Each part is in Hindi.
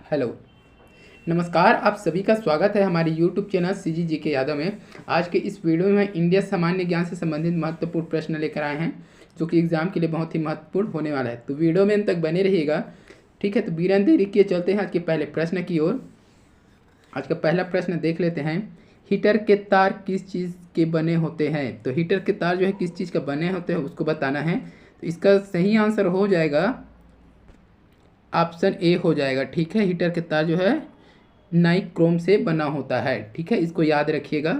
हेलो, नमस्कार। आप सभी का स्वागत है हमारे YouTube चैनल CG के यादव में। आज के इस वीडियो में इंडिया सामान्य ज्ञान से संबंधित महत्वपूर्ण प्रश्न लेकर आए हैं, जो कि एग्जाम के लिए बहुत ही महत्वपूर्ण होने वाला है। तो वीडियो में अंत तक बने रहिएगा, ठीक है। तो बिना देरी किए चलते हैं आज के पहले प्रश्न की ओर। आज का पहला प्रश्न देख लेते हैं। हीटर के तार किस चीज़ के बने होते हैं? तो हीटर के तार जो है किस चीज़ का बने होते हैं उसको बताना है। तो इसका सही आंसर हो जाएगा ऑप्शन ए हो जाएगा, ठीक है। हीटर के तार जो है नाइक्रोम से बना होता है, ठीक है। इसको याद रखिएगा।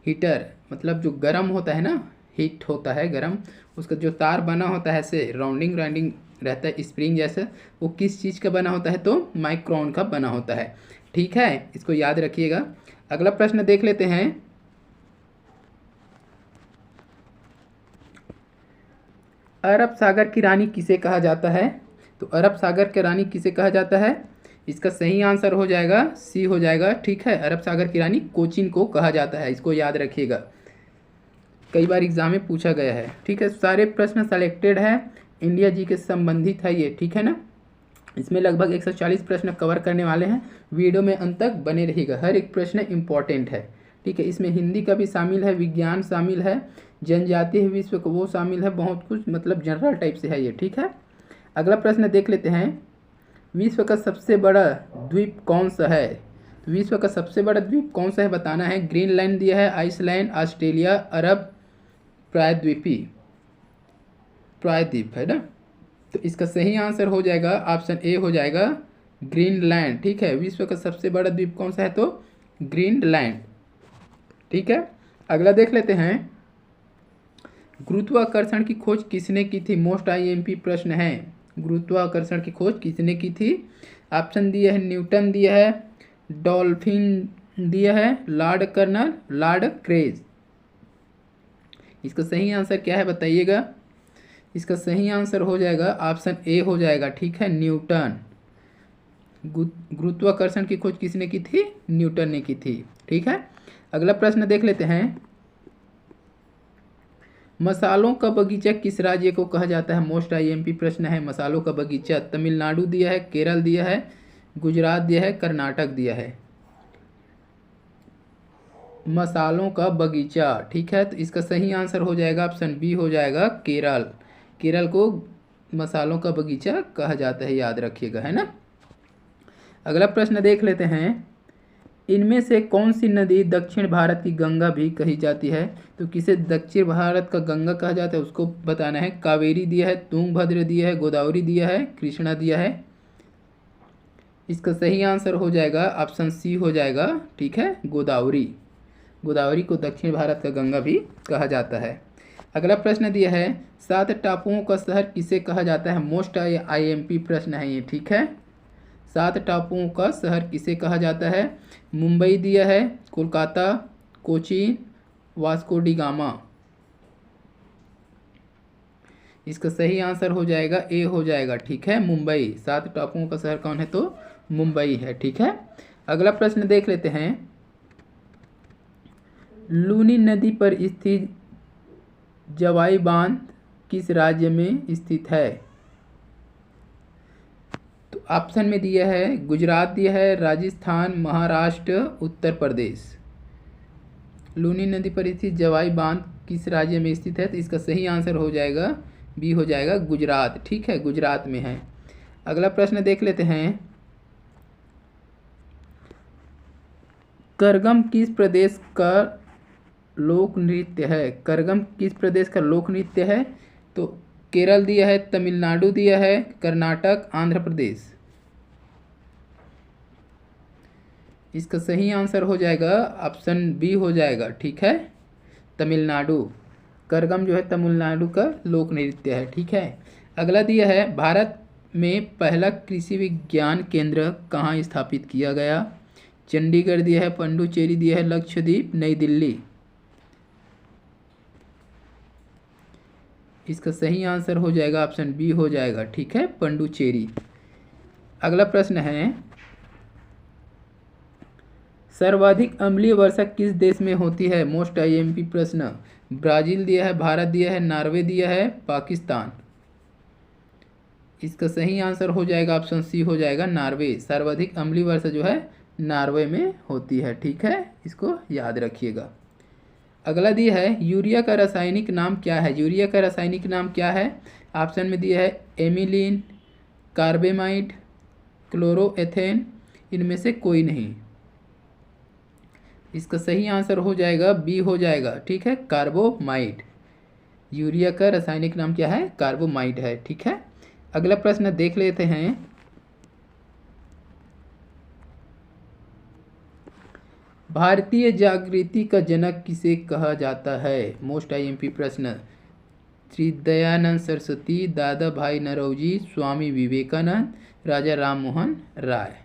हीटर मतलब जो गर्म होता है ना, हीट होता है गर्म, उसका जो तार बना होता है ऐसे राउंडिंग राउंडिंग रहता है स्प्रिंग जैसा, वो किस चीज़ का बना होता है? तो माइक्रोन का बना होता है, ठीक है। इसको याद रखिएगा। अगला प्रश्न देख लेते हैं। अरब सागर की रानी किसे कहा जाता है? तो अरब सागर की रानी किसे कहा जाता है? इसका सही आंसर हो जाएगा सी हो जाएगा, ठीक है। अरब सागर की रानी कोचीन को कहा जाता है, इसको याद रखिएगा। कई बार एग्जाम में पूछा गया है, ठीक है। सारे प्रश्न सेलेक्टेड है, इंडिया जी के संबंधित है ये, ठीक है ना। इसमें लगभग 140 प्रश्न कवर करने वाले हैं। वीडियो में अंत तक बने रहिएगा, हर एक प्रश्न इम्पॉर्टेंट है, ठीक है। इसमें हिंदी का भी शामिल है, विज्ञान शामिल है, जनजातीय विश्व को वो शामिल है, बहुत कुछ मतलब जनरल टाइप से है ये, ठीक है। अगला प्रश्न देख लेते हैं। विश्व का सबसे बड़ा द्वीप कौन सा है? तो विश्व का सबसे बड़ा द्वीप कौन सा है बताना है। ग्रीनलैंड दिया है, आइसलैंड, ऑस्ट्रेलिया, अरब प्रायद्वीप है ना। तो इसका सही आंसर हो जाएगा ऑप्शन ए हो जाएगा ग्रीनलैंड, ठीक है। विश्व का सबसे बड़ा द्वीप कौन सा है? तो ग्रीनलैंड, ठीक है। अगला देख लेते हैं। गुरुत्वाकर्षण की खोज किसने की थी? मोस्ट आईएमपी प्रश्न है। गुरुत्वाकर्षण की खोज किसने की थी? ऑप्शन दिया है न्यूटन दिया है, डॉल्फिन दिया है, लॉर्ड कर्नल, लॉर्ड क्रेज। इसका सही आंसर क्या है बताइएगा। इसका सही आंसर हो जाएगा ऑप्शन ए हो जाएगा, ठीक है, न्यूटन। गुरुत्वाकर्षण की खोज किसने की थी? न्यूटन ने की थी, ठीक है। अगला प्रश्न देख लेते हैं। मसालों का बगीचा किस राज्य को कहा जाता है? मोस्ट आईएमपी प्रश्न है। मसालों का बगीचा तमिलनाडु दिया है, केरल दिया है, गुजरात दिया है, कर्नाटक दिया है। मसालों का बगीचा, ठीक है। तो इसका सही आंसर हो जाएगा ऑप्शन बी हो जाएगा केरल। केरल को मसालों का बगीचा कहा जाता है, याद रखिएगा, है ना। अगला प्रश्न देख लेते हैं। इनमें से कौन सी नदी दक्षिण भारत की गंगा भी कही जाती है? तो किसे दक्षिण भारत का गंगा कहा जाता है उसको बताना है। कावेरी दिया है, तुंगभद्र दिया है, गोदावरी दिया है, कृष्णा दिया है। इसका सही आंसर हो जाएगा ऑप्शन सी हो जाएगा, ठीक है, गोदावरी। गोदावरी को दक्षिण भारत का गंगा भी कहा जाता है। अगला प्रश्न दिया है। 7 टापुओं का शहर किसे कहा जाता है? मोस्ट आईएमपी प्रश्न है ये, ठीक है। 7 टापुओं का शहर किसे कहा जाता है? मुंबई दिया है, Kolkata, Cochin, Vasco D gamma. इसका सही आंसर हो जाएगा ए हो जाएगा, ठीक है, मुंबई। 7 टापुओं का शहर कौन है? तो मुंबई है, ठीक है। अगला प्रश्न देख लेते हैं। लूनी नदी पर स्थित जवाई बांध किस राज्य में स्थित है? तो ऑप्शन में दिया है गुजरात दिया है, राजस्थान, महाराष्ट्र, उत्तर प्रदेश। लूनी नदी पर स्थित जवाई बांध किस राज्य में स्थित है? तो इसका सही आंसर हो जाएगा बी हो जाएगा गुजरात, ठीक है, गुजरात में है। अगला प्रश्न देख लेते हैं। करगम किस प्रदेश का लोक नृत्य है? करगम किस प्रदेश का लोक नृत्य है? तो केरल दिया है, तमिलनाडु दिया है, कर्नाटक, आंध्र प्रदेश। इसका सही आंसर हो जाएगा ऑप्शन बी हो जाएगा, ठीक है, तमिलनाडु। करगम जो है तमिलनाडु का लोक नृत्य है, ठीक है। अगला दिया है। भारत में पहला कृषि विज्ञान केंद्र कहाँ स्थापित किया गया? चंडीगढ़ दिया है, पुडुचेरी दिया है, लक्षद्वीप, नई दिल्ली। इसका सही आंसर हो जाएगा ऑप्शन बी हो जाएगा, ठीक है, पुडुचेरी। अगला प्रश्न है। सर्वाधिक अम्लीय वर्षा किस देश में होती है? मोस्ट आईएमपी प्रश्न। ब्राजील दिया है, भारत दिया है, नॉर्वे दिया है, पाकिस्तान। इसका सही आंसर हो जाएगा ऑप्शन सी हो जाएगा नॉर्वे। सर्वाधिक अम्लीय वर्षा जो है नॉर्वे में होती है, ठीक है, इसको याद रखिएगा। अगला दिया है यूरिया का रासायनिक नाम क्या है। यूरिया का रासायनिक नाम क्या है? ऑप्शन में दिया है एमिलीन, कार्बेमाइड, क्लोरोएथेन, इनमें से कोई नहीं। इसका सही आंसर हो जाएगा बी हो जाएगा, ठीक है, कार्बोमाइड। यूरिया का रासायनिक नाम क्या है? कार्बोमाइड है, ठीक है। अगला प्रश्न देख लेते हैं। भारतीय जागृति का जनक किसे कहा जाता है? मोस्ट आईएमपी प्रश्न। श्री दयानंद सरस्वती, दादा भाई नौरोजी, स्वामी विवेकानंद, राजा राम मोहन राय।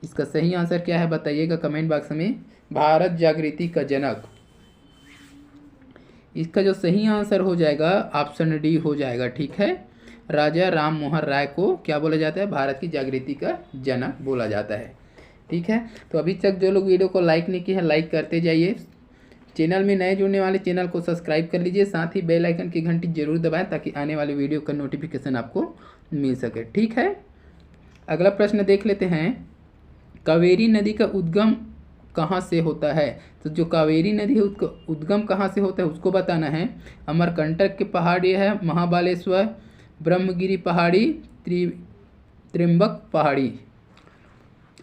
इसका सही आंसर क्या है बताइएगा कमेंट बॉक्स में। भारत जागृति का जनक, इसका जो सही आंसर हो जाएगा ऑप्शन डी हो जाएगा, ठीक है। राजा राम मोहन राय को क्या बोला जाता है? भारत की जागृति का जनक बोला जाता है, ठीक है। तो अभी तक जो लोग वीडियो को लाइक नहीं किए हैं लाइक करते जाइए। चैनल में नए जुड़ने वाले चैनल को सब्सक्राइब कर लीजिए, साथ ही बेल आइकन की घंटी जरूर दबाएं ताकि आने वाले वीडियो का नोटिफिकेशन आपको मिल सके, ठीक है। अगला प्रश्न देख लेते हैं। कावेरी नदी का उद्गम कहाँ से होता है? तो जो कावेरी नदी है उसका उद्गम कहाँ से होता है उसको बताना है। अमरकंटक के पहाड़ी है, महाबालेश्वर, ब्रह्मगिरी पहाड़ी, त्रिम्बक पहाड़ी।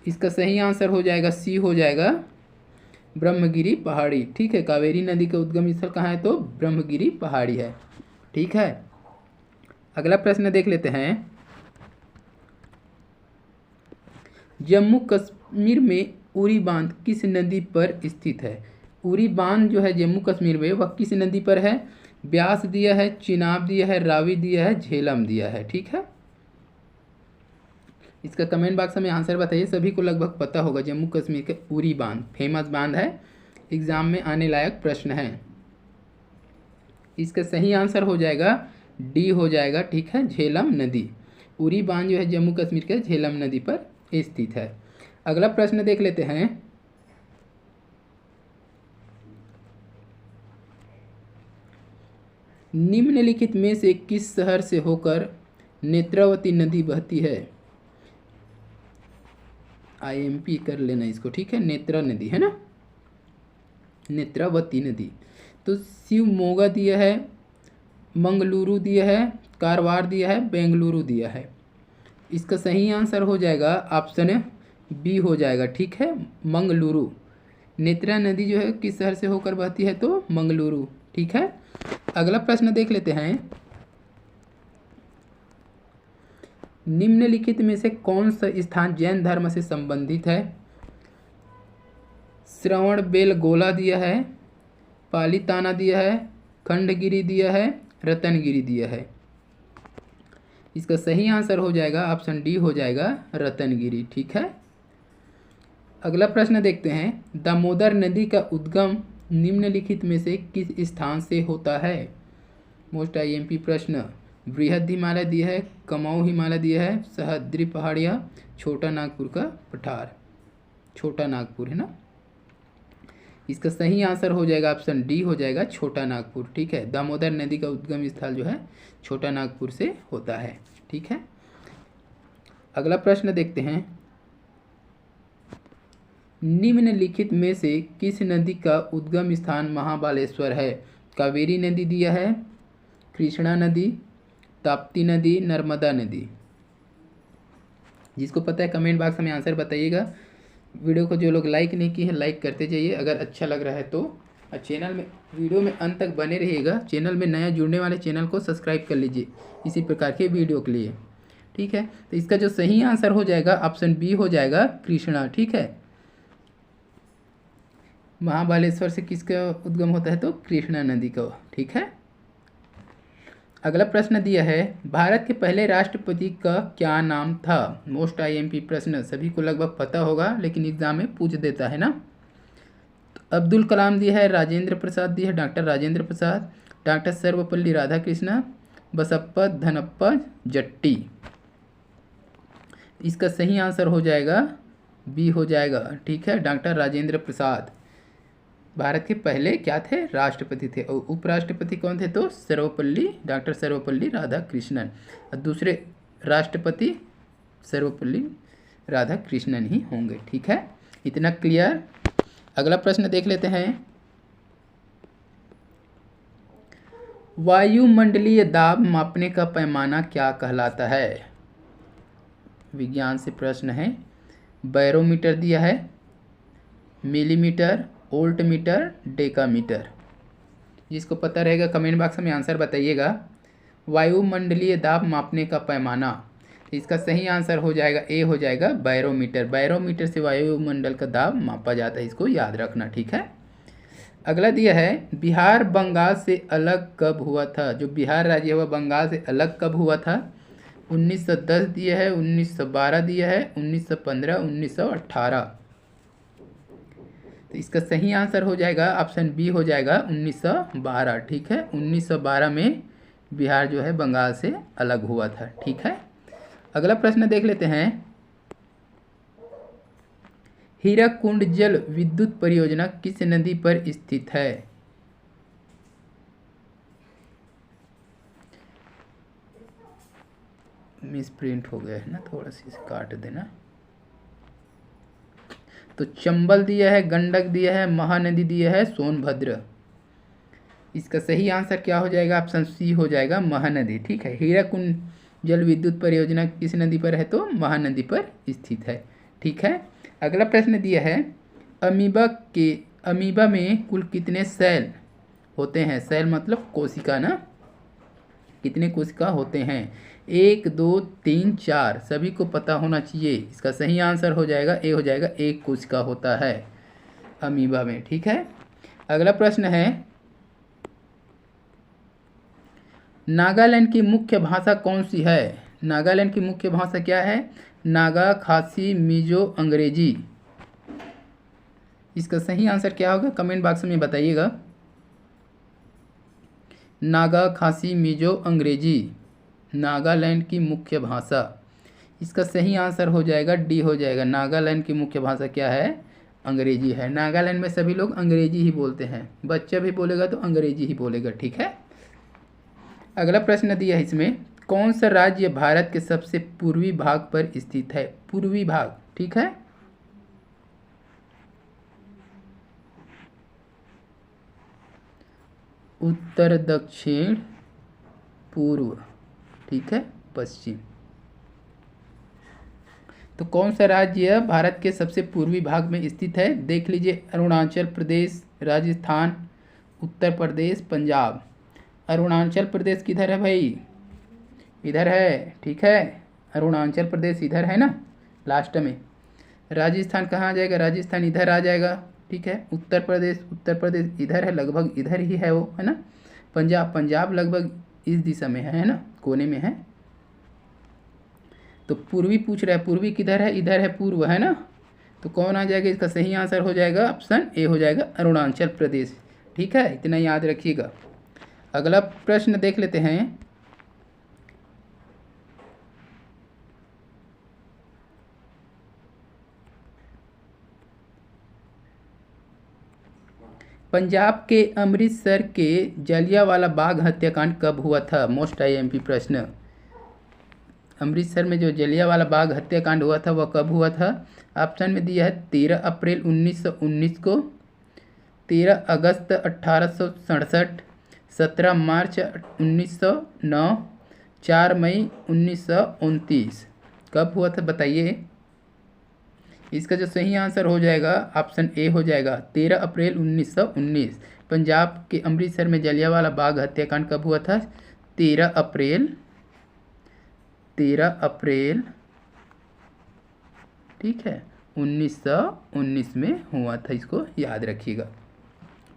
इसका सही आंसर हो जाएगा सी हो जाएगा ब्रह्मगिरी पहाड़ी, ठीक है। कावेरी नदी का उद्गम स्थल कहाँ है? तो ब्रह्मगिरी पहाड़ी है, ठीक है। अगला प्रश्न देख लेते हैं। जम्मू कश्मीर में उरी बांध किस नदी पर स्थित है? उरी बांध जो है जम्मू कश्मीर में वह किस नदी पर है? ब्यास दिया है, चिनाब दिया है, रावी दिया है, झेलम दिया है, ठीक है। इसका कमेंट बॉक्स में आंसर बताइए। सभी को लगभग पता होगा जम्मू कश्मीर के उरी बांध फेमस बांध है, एग्जाम में आने लायक प्रश्न है। इसका सही आंसर हो जाएगा डी हो जाएगा, ठीक है, झेलम नदी। उरी बांध जो है जम्मू कश्मीर के झेलम नदी पर स्थित है। अगला प्रश्न देख लेते हैं। निम्नलिखित में से किस शहर से होकर नेत्रावती नदी बहती है? आईएमपी कर लेना इसको, ठीक है। नेत्रा नदी है ना, नेत्रावती नदी। तो शिवमोगा दिया है, मंगलुरु दिया है, कारवार दिया है, बेंगलुरु दिया है। इसका सही आंसर हो जाएगा ऑप्शन बी हो जाएगा, ठीक है, मंगलुरु। नेत्रा नदी जो है किस शहर से होकर बहती है? तो मंगलुरु, ठीक है। अगला प्रश्न देख लेते हैं। निम्नलिखित में से कौन सा स्थान जैन धर्म से संबंधित है? श्रवण बेलगोला दिया है, पालीताना दिया है, खंडगिरी दिया है, रतनगिरी दिया है। इसका सही आंसर हो जाएगा ऑप्शन डी हो जाएगा रतनगिरी, ठीक है। अगला प्रश्न देखते हैं। दामोदर नदी का उद्गम निम्नलिखित में से किस स्थान से होता है? मोस्ट आईएमपी प्रश्न। बृहद हिमालय दिया है, कमाऊ हिमालय दिया है, सह्याद्री पहाड़ियाँ, छोटा नागपुर का पठार। छोटा नागपुर है ना। इसका सही आंसर हो जाएगा ऑप्शन डी हो जाएगा छोटा नागपुर, ठीक है। दामोदर नदी का उद्गम स्थल जो है छोटा नागपुर से होता है, ठीक है। अगला प्रश्न देखते हैं। निम्नलिखित में से किस नदी का उद्गम स्थान महाबालेश्वर है? कावेरी नदी दिया है, कृष्णा नदी, ताप्ती नदी, नर्मदा नदी। जिसको पता है कमेंट बॉक्स में आंसर बताइएगा। वीडियो को जो लोग लाइक नहीं किए हैं लाइक करते जाइए अगर अच्छा लग रहा है तो। चैनल में वीडियो में अंत तक बने रहिएगा। चैनल में नया जुड़ने वाले चैनल को सब्सक्राइब कर लीजिए इसी प्रकार के वीडियो के लिए, ठीक है। तो इसका जो सही आंसर हो जाएगा ऑप्शन बी हो जाएगा कृष्णा, ठीक है। महाबालेश्वर से किसका उद्गम होता है? तो कृष्णा नदी का, ठीक है। अगला प्रश्न दिया है। भारत के पहले राष्ट्रपति का क्या नाम था? मोस्ट आईएमपी प्रश्न, सभी को लगभग पता होगा लेकिन एग्जाम में पूछ देता है ना। तो अब्दुल कलाम दिया है, राजेंद्र प्रसाद दिया है, डॉक्टर राजेंद्र प्रसाद, डॉक्टर सर्वपल्ली राधाकृष्ण, बसप्पा धनप्पा जट्टी। इसका सही आंसर हो जाएगा बी हो जाएगा, ठीक है, डॉक्टर राजेंद्र प्रसाद। भारत के पहले क्या थे, राष्ट्रपति थे। और उपराष्ट्रपति कौन थे, तो सर्वपल्ली, डॉक्टर सर्वपल्ली राधाकृष्णन। और दूसरे राष्ट्रपति सर्वपल्ली राधाकृष्णन ही होंगे। ठीक है, इतना क्लियर। अगला प्रश्न देख लेते हैं। वायुमंडलीय दाब मापने का पैमाना क्या कहलाता है? विज्ञान से प्रश्न है। बैरोमीटर दिया है, मिलीमीटर, वोल्टमीटर, डेकामीटर। जिसको पता रहेगा कमेंट बॉक्स में आंसर बताइएगा। वायुमंडलीय दाब मापने का पैमाना, इसका सही आंसर हो जाएगा ए, हो जाएगा बैरोमीटर। बैरोमीटर से वायुमंडल का दाब मापा जाता है, इसको याद रखना। ठीक है, अगला दिया है, बिहार बंगाल से अलग कब हुआ था? जो बिहार राज्य हुआ बंगाल से अलग कब हुआ था? 1910 दिया है, 1912 दिया है, 1915, 1918। तो इसका सही आंसर हो जाएगा ऑप्शन बी, हो जाएगा 1912। ठीक है, 1912 में बिहार जो है बंगाल से अलग हुआ था। ठीक है, अगला प्रश्न देख लेते हैं। हीराकुंड जल विद्युत परियोजना किस नदी पर स्थित है? मिस प्रिंट हो गया है ना, थोड़ा सी इसे काट देना। तो चंबल दिया है, गंडक दिया है, महानदी दिया है, सोनभद्र। इसका सही आंसर क्या हो जाएगा? ऑप्शन सी हो जाएगा महानदी। ठीक है, हीराकुंड जल विद्युत परियोजना किस नदी पर है? तो महानदी पर स्थित है। ठीक है, अगला प्रश्न दिया है, अमीबा में कुल कितने सेल होते हैं? सेल मतलब कोशिका ना, कितने कोशिका होते हैं? 1, 2, 3, 4, सभी को पता होना चाहिए। इसका सही आंसर हो जाएगा ए, हो जाएगा 1 कोशिका होता है अमीबा में। ठीक है, अगला प्रश्न है, नागालैंड की मुख्य भाषा कौन सी है? नागालैंड की मुख्य भाषा क्या है? नागा, खासी, मिजो, अंग्रेजी। इसका सही आंसर क्या होगा? कमेंट बॉक्स में बताइएगा। नागा, खासी, मिजो, अंग्रेजी, नागालैंड की मुख्य भाषा। इसका सही आंसर हो जाएगा डी, हो जाएगा। नागालैंड की मुख्य भाषा क्या है? अंग्रेजी है। नागालैंड में सभी लोग अंग्रेजी ही बोलते हैं, बच्चा भी बोलेगा तो अंग्रेजी ही बोलेगा। ठीक है, अगला प्रश्न दिया है इसमें, कौन सा राज्य भारत के सबसे पूर्वी भाग पर स्थित है? पूर्वी भाग। ठीक है, उत्तर, दक्षिण, पूर्व, ठीक है, पश्चिम। तो कौन सा राज्य भारत के सबसे पूर्वी भाग में स्थित है? देख लीजिए, अरुणाचल प्रदेश, राजस्थान, उत्तर प्रदेश, पंजाब। अरुणाचल प्रदेश किधर है भाई? इधर है। ठीक है, अरुणाचल प्रदेश इधर है ना, लास्ट में। राजस्थान कहाँ आ जाएगा? राजस्थान इधर आ जाएगा। ठीक है, उत्तर प्रदेश इधर है, लगभग इधर ही है वो, है ना। पंजाब लगभग इस दिशा में है ना, कोने में है। तो पूर्वी पूछ रहा है, पूर्वी किधर है? इधर है, पूर्व, है ना। तो कौन आ जाएगा? इसका सही आंसर हो जाएगा ऑप्शन ए, हो जाएगा अरुणाचल प्रदेश। ठीक है, इतना याद रखिएगा। अगला प्रश्न देख लेते हैं। पंजाब के अमृतसर के जलियांवाला बाग हत्याकांड कब हुआ था? मोस्ट आईएमपी प्रश्न। अमृतसर में जो जलियांवाला बाग हत्याकांड हुआ था वह कब हुआ था? ऑप्शन में दिया है 13 अप्रैल 1919 को, 13 अगस्त 1867, 17 मार्च 1909, 4 मई 1929। कब हुआ था बताइए। इसका जो सही आंसर हो जाएगा ऑप्शन ए हो जाएगा 13 अप्रैल 1919। पंजाब के अमृतसर में जलियांवाला बाग हत्याकांड कब हुआ था? 13 अप्रैल, ठीक है, 1919 में हुआ था। इसको याद रखिएगा।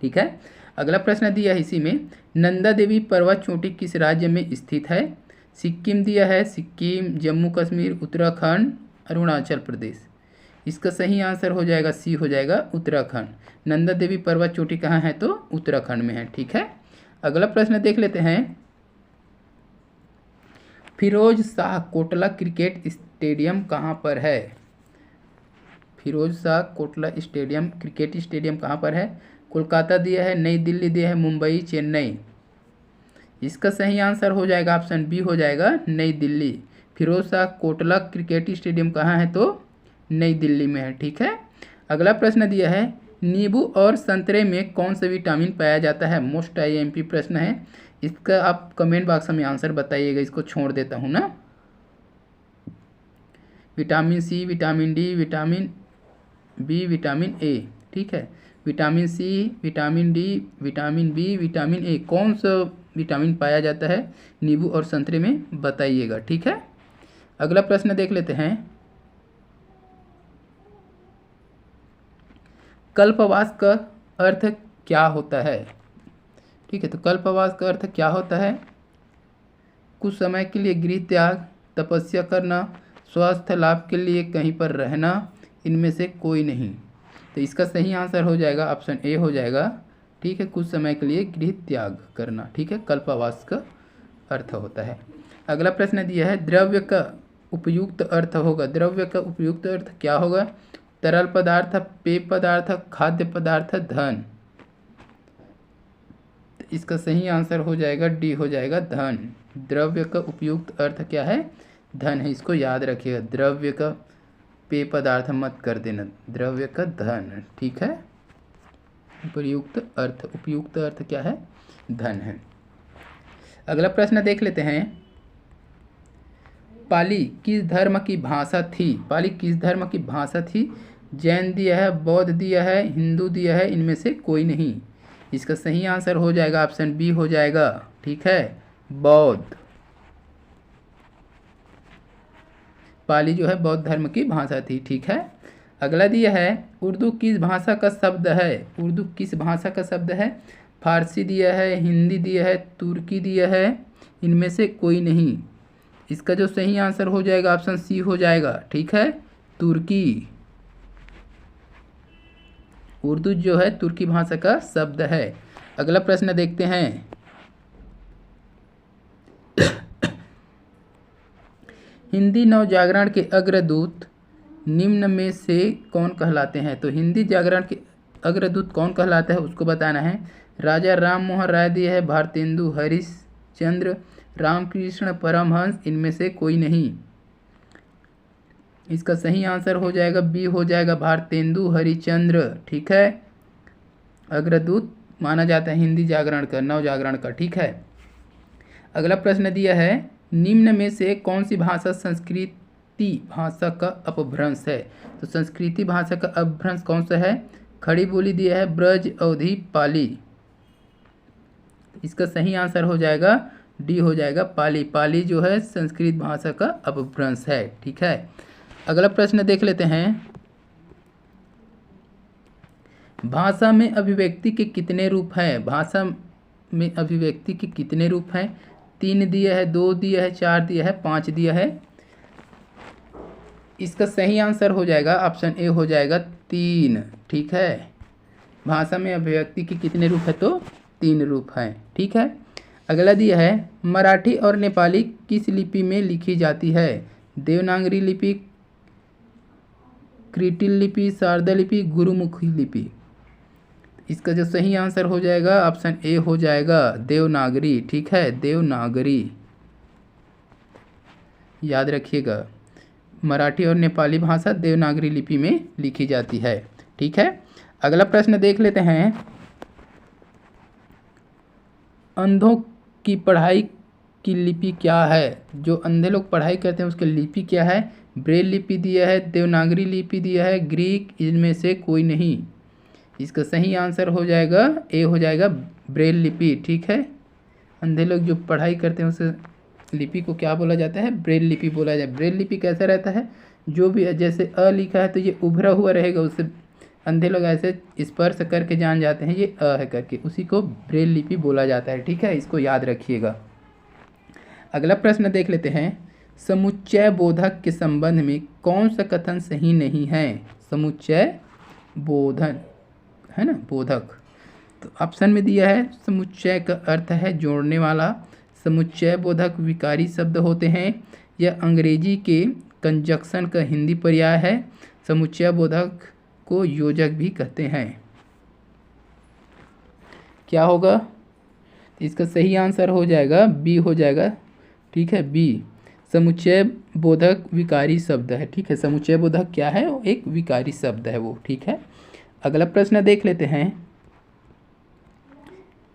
ठीक है, अगला प्रश्न दिया है इसी में, नंदा देवी पर्वत चोटी किस राज्य में स्थित है? सिक्किम दिया है, सिक्किम, जम्मू कश्मीर, उत्तराखंड, अरुणाचल प्रदेश। इसका सही आंसर हो जाएगा सी, हो जाएगा उत्तराखंड। नंदा देवी पर्वत चोटी कहाँ है? तो उत्तराखंड में है। ठीक है, अगला प्रश्न देख लेते हैं। फिरोज शाह कोटला क्रिकेट स्टेडियम कहाँ पर है? Firoz Shah Kotla stadium, cricket stadium कहाँ पर है? कोलकाता दिया है, नई दिल्ली दिया है, मुंबई, चेन्नई। इसका सही आंसर हो जाएगा ऑप्शन बी हो जाएगा नई दिल्ली। फिरोज शाह कोटला क्रिकेट स्टेडियम कहाँ है? तो नई दिल्ली में है। ठीक है। अगला प्रश्न दिया है नींबू और संतरे में कौन सा विटामिन पाया जाता है? मोस्ट आईएमपी प्रश्न है। इसका आप कमेंट बॉक्स में आंसर बताइएगा, इसको छोड़ देता हूँ ना। Vitamin C, vitamin D, vitamin B, vitamin A. ठीक है। Vitamin C, vitamin D, vitamin B, vitamin A, कौन सा विटामिन पाया जाता है नींबू और संतरे में? बताइएगा। ठीक है। अगला प्रश्न देख लेते हैं। कल्पवास का अर्थ क्या होता है? ठीक है। तो कल्पवास का अर्थ क्या होता है? कुछ समय के लिए गृह त्याग, तपस्या करना, स्वास्थ्य लाभ के लिए कहीं पर रहना, इनमें से कोई नहीं। तो इसका सही आंसर हो जाएगा ऑप्शन ए हो जाएगा। ठीक है। कुछ समय के लिए गृह त्याग करना। ठीक है। कल्पवास का अर्थ होता है। अगला प्रश्न दिया है द्रव्य का उपयुक्त अर्थ होगा। द्रव्य का उपयुक्त अर्थ क्या होगा? तरल पदार्थ, पेय पदार्थ, खाद्य पदार्थ, धन। इसका सही आंसर हो जाएगा डी हो जाएगा धन। द्रव्य का उपयुक्त अर्थ क्या है? धन है। इसको याद रखिएगा। द्रव्य का पेय पदार्थ मत कर देना, द्रव्य का धन। ठीक है। उपयुक्त अर्थ क्या है? धन है। अगला प्रश्न देख लेते हैं। पाली किस धर्म की भाषा थी? पाली किस धर्म की भाषा थी? जैन दिया है, बौद्ध दिया है, हिंदू दिया है, इनमें से कोई नहीं। इसका सही आंसर हो जाएगा ऑप्शन बी हो जाएगा। ठीक है। बौद्ध। पाली जो है बौद्ध धर्म की भाषा थी। ठीक है। अगला दिया है उर्दू किस भाषा का शब्द है? उर्दू किस भाषा का शब्द है? फारसी दिया है, हिंदी दिया है, तुर्की दिया है, इनमें से कोई नहीं। इसका जो सही आंसर हो जाएगा ऑप्शन सी हो जाएगा। ठीक है। तुर्की। उर्दू जो है तुर्की भाषा का शब्द है। अगला प्रश्न देखते हैं। हिंदी नवजागरण के अग्रदूत निम्न में से कौन कहलाते हैं? तो हिंदी जागरण के अग्रदूत कौन कहलाता है उसको बताना है। राजा राम मोहन राय दिया है, भारतेंदु हरिश्चंद्र, रामकृष्ण परमहंस, इनमें से कोई नहीं। इसका सही आंसर हो जाएगा बी हो जाएगा भारतेंदु हरिश्चंद्र। ठीक है। अग्रदूत माना जाता है हिंदी जागरण का, नव जागरण का। ठीक है। अगला प्रश्न दिया है निम्न में से कौन सी भाषा संस्कृति भाषा का अपभ्रंश है? तो संस्कृति भाषा का अपभ्रंश कौन सा है? खड़ी बोली दिया है, ब्रज, अवधी, पाली। इसका सही आंसर हो जाएगा डी हो जाएगा पाली। पाली जो है संस्कृत भाषा का अपभ्रंश है। ठीक है। अगला प्रश्न देख लेते हैं। भाषा में अभिव्यक्ति के कितने रूप हैं? भाषा में अभिव्यक्ति के कितने रूप हैं? 3 दिया है, 2 दिया है, 4 दिया है, 5 दिया है। इसका सही आंसर हो जाएगा ऑप्शन ए हो जाएगा 3। ठीक है। भाषा में अभिव्यक्ति के कितने रूप है? तो 3 रूप हैं। ठीक है। अगला दिया है मराठी और नेपाली किस लिपि में लिखी जाती है? देवनागरी लिपि, क्रिटिल लिपि, शारदा लिपि, गुरुमुखी लिपि। इसका जो सही आंसर हो जाएगा ऑप्शन ए हो जाएगा देवनागरी। ठीक है। देवनागरी याद रखिएगा। मराठी और नेपाली भाषा देवनागरी लिपि में लिखी जाती है। ठीक है। अगला प्रश्न देख लेते हैं। अंधों की पढ़ाई की लिपि क्या है? जो अंधे लोग पढ़ाई करते हैं उसकी लिपि क्या है? ब्रेल लिपि दिया है, देवनागरी लिपि दिया है, ग्रीक, इनमें से कोई नहीं। इसका सही आंसर हो जाएगा ए हो जाएगा ब्रेल लिपि। ठीक है। अंधे लोग जो पढ़ाई करते हैं उस लिपि को क्या बोला जाता है? ब्रेल लिपि बोला जाए। ब्रेल लिपि कैसा रहता है? जो भी जैसे अ लिखा है तो ये उभरा हुआ रहेगा, उससे अंधे लोग ऐसे स्पर्श करके जान जाते हैं ये अ है करके, उसी को ब्रेल लिपि बोला जाता है। ठीक है। इसको याद रखिएगा। अगला प्रश्न देख लेते हैं। समुच्चय बोधक के संबंध में कौन सा कथन सही नहीं है? समुच्चय बोधन है ना, बोधक। तो ऑप्शन में दिया है समुच्चय का अर्थ है जोड़ने वाला, समुच्चय बोधक विकारी शब्द होते हैं, यह अंग्रेजी के कंजक्शन का हिंदी पर्याय है, समुच्चय बोधक को योजक भी कहते हैं। क्या होगा? तो इसका सही आंसर हो जाएगा बी हो जाएगा, ठीक है, बी। समुच्चय बोधक विकारी शब्द है, ठीक है। समुच्चय बोधक क्या है? वो एक विकारी शब्द है वो, ठीक है। अगला प्रश्न देख लेते हैं।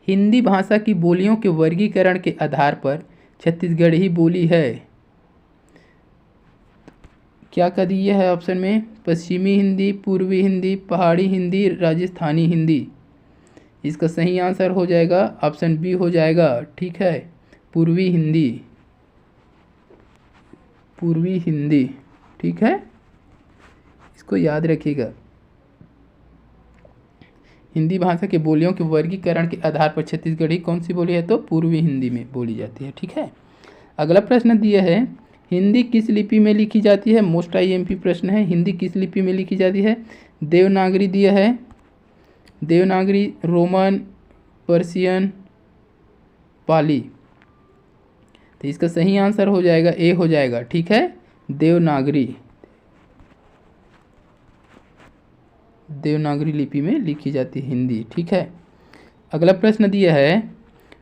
हिंदी भाषा की बोलियों के वर्गीकरण के आधार पर छत्तीसगढ़ी बोली है। क्या कर दिया है ऑप्शन में? पश्चिमी हिंदी, पूर्वी हिंदी, पहाड़ी हिंदी, राजस्थानी हिंदी। इसका सही आंसर हो जाएगा ऑप्शन बी हो जाएगा, ठीक है, पूर्वी हिंदी। पूर्वी हिंदी, ठीक है, इसको याद रखिएगा। हिंदी भाषा के बोलियों के वर्गीकरण के आधार पर छत्तीसगढ़ी कौन सी बोली है? तो पूर्वी हिंदी में बोली जाती है, ठीक है। अगला प्रश्न दिया है, हिंदी किस लिपि में लिखी जाती है? मोस्ट आईएमपी प्रश्न है। हिंदी किस लिपि में लिखी जाती है? देवनागरी दिया है, देवनागरी, रोमन, पर्शियन, पाली। तो इसका सही आंसर हो जाएगा ए हो जाएगा, ठीक है, देवनागरी। देवनागरी लिपि में लिखी जाती है हिंदी, ठीक है। अगला प्रश्न दिया है,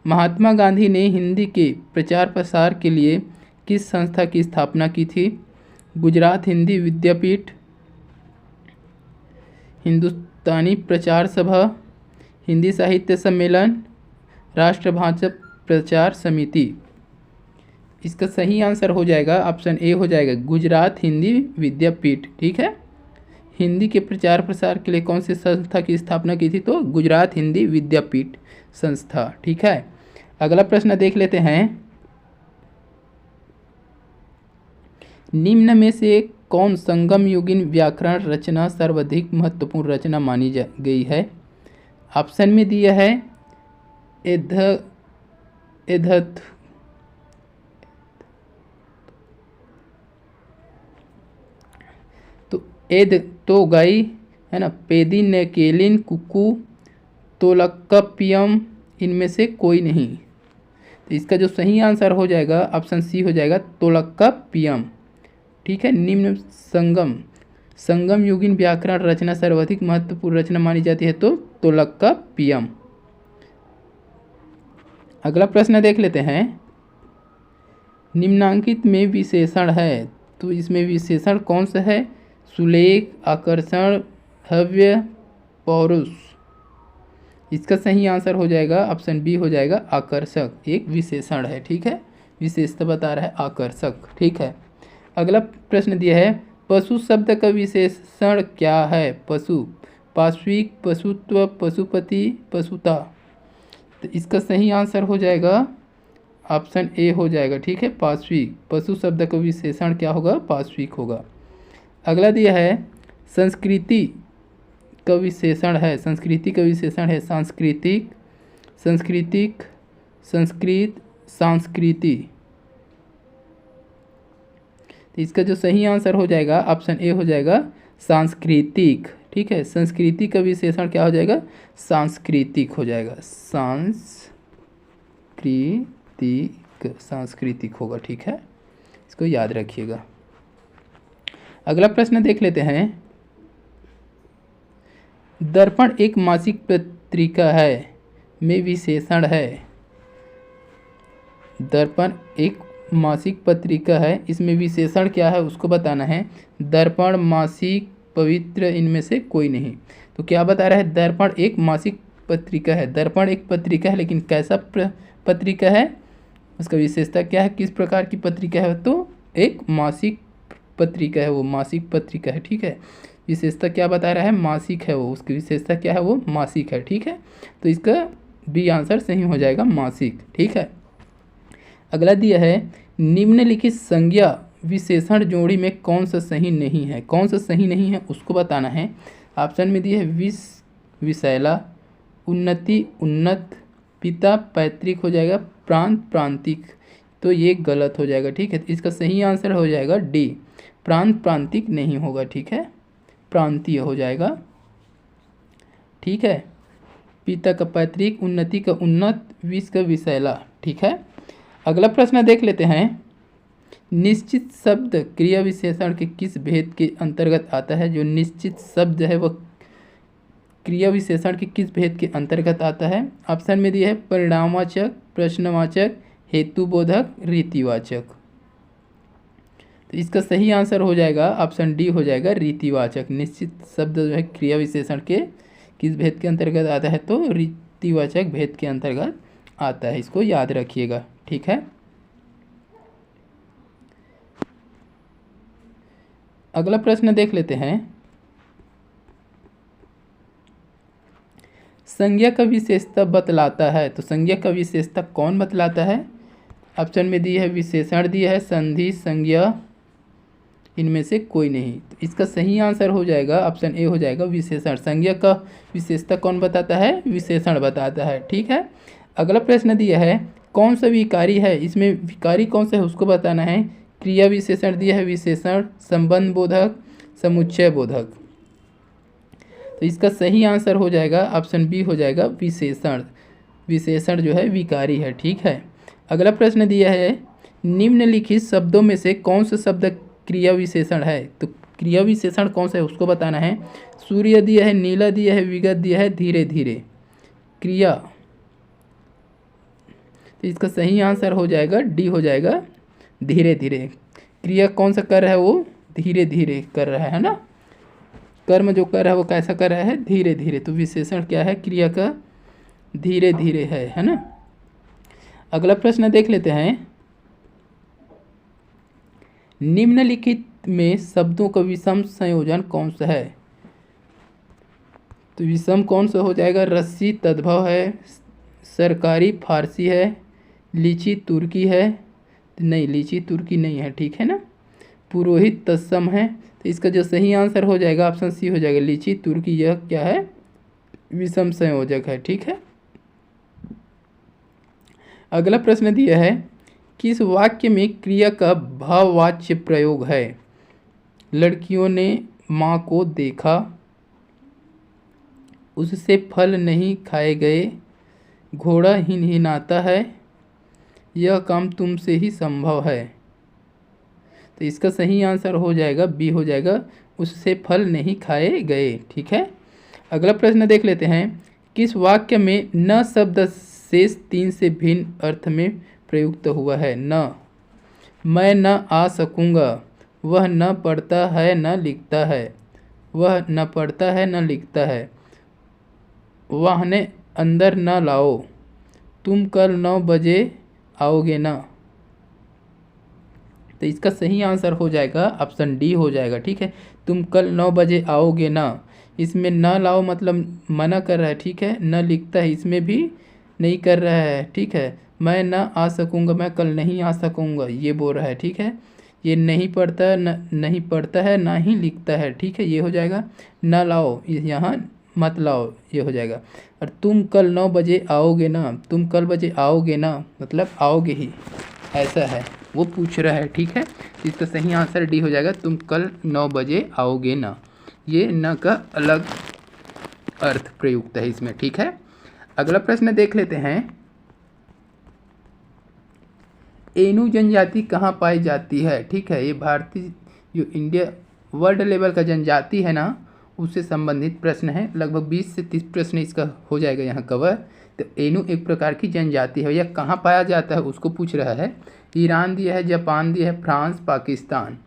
महात्मा गांधी ने हिंदी के प्रचार प्रसार के लिए किस संस्था की स्थापना की थी? गुजरात हिंदी विद्यापीठ, हिंदुस्तानी प्रचार सभा, हिंदी साहित्य सम्मेलन, राष्ट्रभाषा प्रचार समिति। इसका सही आंसर हो जाएगा ऑप्शन ए हो जाएगा, गुजरात हिंदी विद्यापीठ, ठीक है। हिंदी के प्रचार प्रसार के लिए कौन सी संस्था की स्थापना की थी? तो गुजरात हिंदी विद्यापीठ संस्था, ठीक है। अगला प्रश्न देख लेते हैं, निम्न में से कौन संगम युगीन व्याकरण रचना सर्वाधिक महत्वपूर्ण रचना मानी गई है? ऑप्शन में दिया है एधत, तो एद तो गई है ना, पेदी नेकेलिन, कुकू, तोलक्कपियम, इनमें से कोई नहीं। तो इसका जो सही आंसर हो जाएगा ऑप्शन सी हो जाएगा, तोलक्कपियम, ठीक है। निम्न संगम युगीन व्याकरण रचना सर्वाधिक महत्वपूर्ण रचना मानी जाती है तो तोलक्कपियम। अगला प्रश्न देख लेते हैं, निम्नांकित में विशेषण है, तो इसमें विशेषण कौन सा है? सुलेख, आकर्षण, हव्य, पौरुष। इसका सही आंसर हो जाएगा ऑप्शन बी हो जाएगा, आकर्षक, एक विशेषण है, ठीक है, विशेषता बता रहा है आकर्षक, ठीक है। अगला प्रश्न दिया है, पशु शब्द का विशेषण क्या है? पशु, पार्श्विक, पशुत्व, पशुपति, पशुता। तो इसका सही आंसर हो जाएगा ऑप्शन ए हो जाएगा, ठीक है, पार्श्विक। पशु शब्द का विशेषण क्या होगा? पार्श्विक होगा। अगला दिया है, संस्कृति का विशेषण है, संस्कृति का विशेषण है सांस्कृतिक, संस्कृतिक, संस्कृत, सांस्कृति। तो इसका जो सही आंसर हो जाएगा ऑप्शन ए हो जाएगा, सांस्कृतिक, ठीक है। संस्कृति का विशेषण क्या हो जाएगा? सांस्कृतिक हो जाएगा, सांस्कृतिक होगा, ठीक है, इसको याद रखिएगा। अगला प्रश्न देख लेते हैं, दर्पण एक मासिक पत्रिका है में विशेषण है। दर्पण एक मासिक पत्रिका है, इसमें विशेषण क्या है उसको बताना है। दर्पण, मासिक, पवित्र, इनमें से कोई नहीं। तो क्या बता रहा है? दर्पण एक मासिक पत्रिका है। दर्पण एक पत्रिका है, लेकिन कैसा पत्रिका है, उसका विशेषता क्या है, किस प्रकार की पत्रिका है? तो एक मासिक पत्रिका है, वो मासिक पत्रिका है, ठीक है। विशेषता क्या बता रहा है? मासिक है वो, उसकी विशेषता क्या है? वो मासिक है, ठीक है। तो इसका बी आंसर सही हो जाएगा, मासिक, ठीक है। अगला दिया है, निम्नलिखित संज्ञा विशेषण जोड़ी में कौन सा सही नहीं है? कौन सा सही नहीं है उसको बताना है। ऑप्शन में दिया है विष, विषैला, उन्नति, उन्नत, पिता, पैतृक हो जाएगा, प्रांत, प्रांतिक। तो ये गलत हो जाएगा, ठीक है। इसका सही आंसर हो जाएगा डी, प्रांत, प्रांतिक नहीं होगा, ठीक है, प्रांतीय हो जाएगा, ठीक है। पिता का पैतृक, उन्नति का उन्नत, विष का विषैला, ठीक है। अगला प्रश्न देख लेते हैं, निश्चित शब्द क्रिया विशेषण के किस भेद के अंतर्गत आता है? जो निश्चित शब्द है वह क्रिया विशेषण के किस भेद के अंतर्गत आता है? ऑप्शन में दिया है परिणामवाचक, प्रश्नवाचक, हेतुबोधक, रीतिवाचक। तो इसका सही आंसर हो जाएगा ऑप्शन डी हो जाएगा रीतिवाचक। निश्चित शब्द जो है क्रिया विशेषण के किस भेद के अंतर्गत आता है? तो रीतिवाचक भेद के अंतर्गत आता है, इसको याद रखिएगा। ठीक है, अगला प्रश्न देख लेते हैं। संज्ञा का विशेषता बतलाता है, तो संज्ञा का विशेषता कौन बतलाता है? ऑप्शन में दिया है विशेषण दिया है, संधि, संज्ञा, इनमें से कोई नहीं। तो इसका सही आंसर हो जाएगा ऑप्शन ए हो जाएगा विशेषण। संज्ञा का विशेषता कौन बताता है? विशेषण बताता है। ठीक है, अगला प्रश्न दिया है कौन सा विकारी है, इसमें विकारी कौन सा है उसको बताना है। क्रिया विशेषण दिया है विशेषण, संबंध बोधक, समुच्चय बोधक। तो इसका सही आंसर हो जाएगा ऑप्शन बी हो जाएगा विशेषण। विशेषण जो है विकारी है। ठीक है, अगला प्रश्न दिया है निम्नलिखित शब्दों में से कौन सा शब्द क्रिया विशेषण है? तो क्रिया विशेषण कौन सा है उसको बताना है। सूर्य दिया है, नीला दिया है, विगत दिया है, धीरे धीरे। क्रिया, तो इसका सही आंसर हो जाएगा डी हो जाएगा धीरे धीरे। क्रिया कौन सा कर रहा है? वो धीरे धीरे कर रहा है ना, कर्म जो कर रहा है वो कैसा कर रहा है? धीरे धीरे। तो विशेषण क्या है? क्रिया का धीरे धीरे है ना। अगला प्रश्न देख लेते हैं। निम्नलिखित में शब्दों का विषम संयोजन कौन सा है? तो विषम कौन सा हो जाएगा? रस्सी तद्भव है, सरकारी फारसी है, लीची तुर्की है, नहीं लीची तुर्की नहीं है। ठीक है ना, पुरोहित तत्सम है। तो इसका जो सही आंसर हो जाएगा ऑप्शन सी हो जाएगा लीची तुर्की। यह क्या है? विषम संयोजक है। ठीक है, अगला प्रश्न दिया है किस वाक्य में क्रिया का भाववाच्य प्रयोग है? लड़कियों ने माँ को देखा, उससे फल नहीं खाए गए, घोड़ा हिनहिनाता है, यह काम तुमसे ही संभव है। तो इसका सही आंसर हो जाएगा बी हो जाएगा उससे फल नहीं खाए गए। ठीक है, अगला प्रश्न देख लेते हैं। किस वाक्य में न शब्द शेष 3 से भिन्न अर्थ में प्रयुक्त हुआ है? न, मैं न आ सकूँगा, वह न पढ़ता है न लिखता है, वह न पढ़ता है न लिखता है, वाहने अंदर न लाओ, तुम कल 9 बजे आओगे ना। तो इसका सही आंसर हो जाएगा ऑप्शन डी हो जाएगा। ठीक है, तुम कल 9 बजे आओगे ना, इसमें न लाओ मतलब मना कर रहा है। ठीक है, न लिखता है इसमें भी नहीं कर रहा है। ठीक है, मैं न आ सकूँगा, मैं कल नहीं आ सकूँगा ये बोल रहा है। ठीक है, ये नहीं पढ़ता नहीं पढ़ता है ना ही लिखता है। ठीक है, ये हो जाएगा न लाओ, यहाँ मत लाओ, ये हो जाएगा। और तुम कल 9 बजे आओगे ना, तुम कल बजे आओगे ना मतलब आओगे ही, ऐसा है वो पूछ रहा है। ठीक है, इसका सही आंसर डी हो जाएगा तुम कल 9 बजे आओगे ना। ये न का अलग अर्थ प्रयुक्त है इसमें। ठीक है, अगला प्रश्न देख लेते हैं। एनु जनजाति कहाँ पाई जाती है? ठीक है, ये भारतीय जो इंडिया वर्ल्ड लेवल का जनजाति है ना उससे संबंधित प्रश्न है। लगभग 20 से 30 प्रश्न इसका हो जाएगा यहाँ कवर। तो एनु एक प्रकार की जनजाति है। यह कहाँ पाया जाता है उसको पूछ रहा है। ईरान दिया है, जापान दिया है, फ्रांस, पाकिस्तान।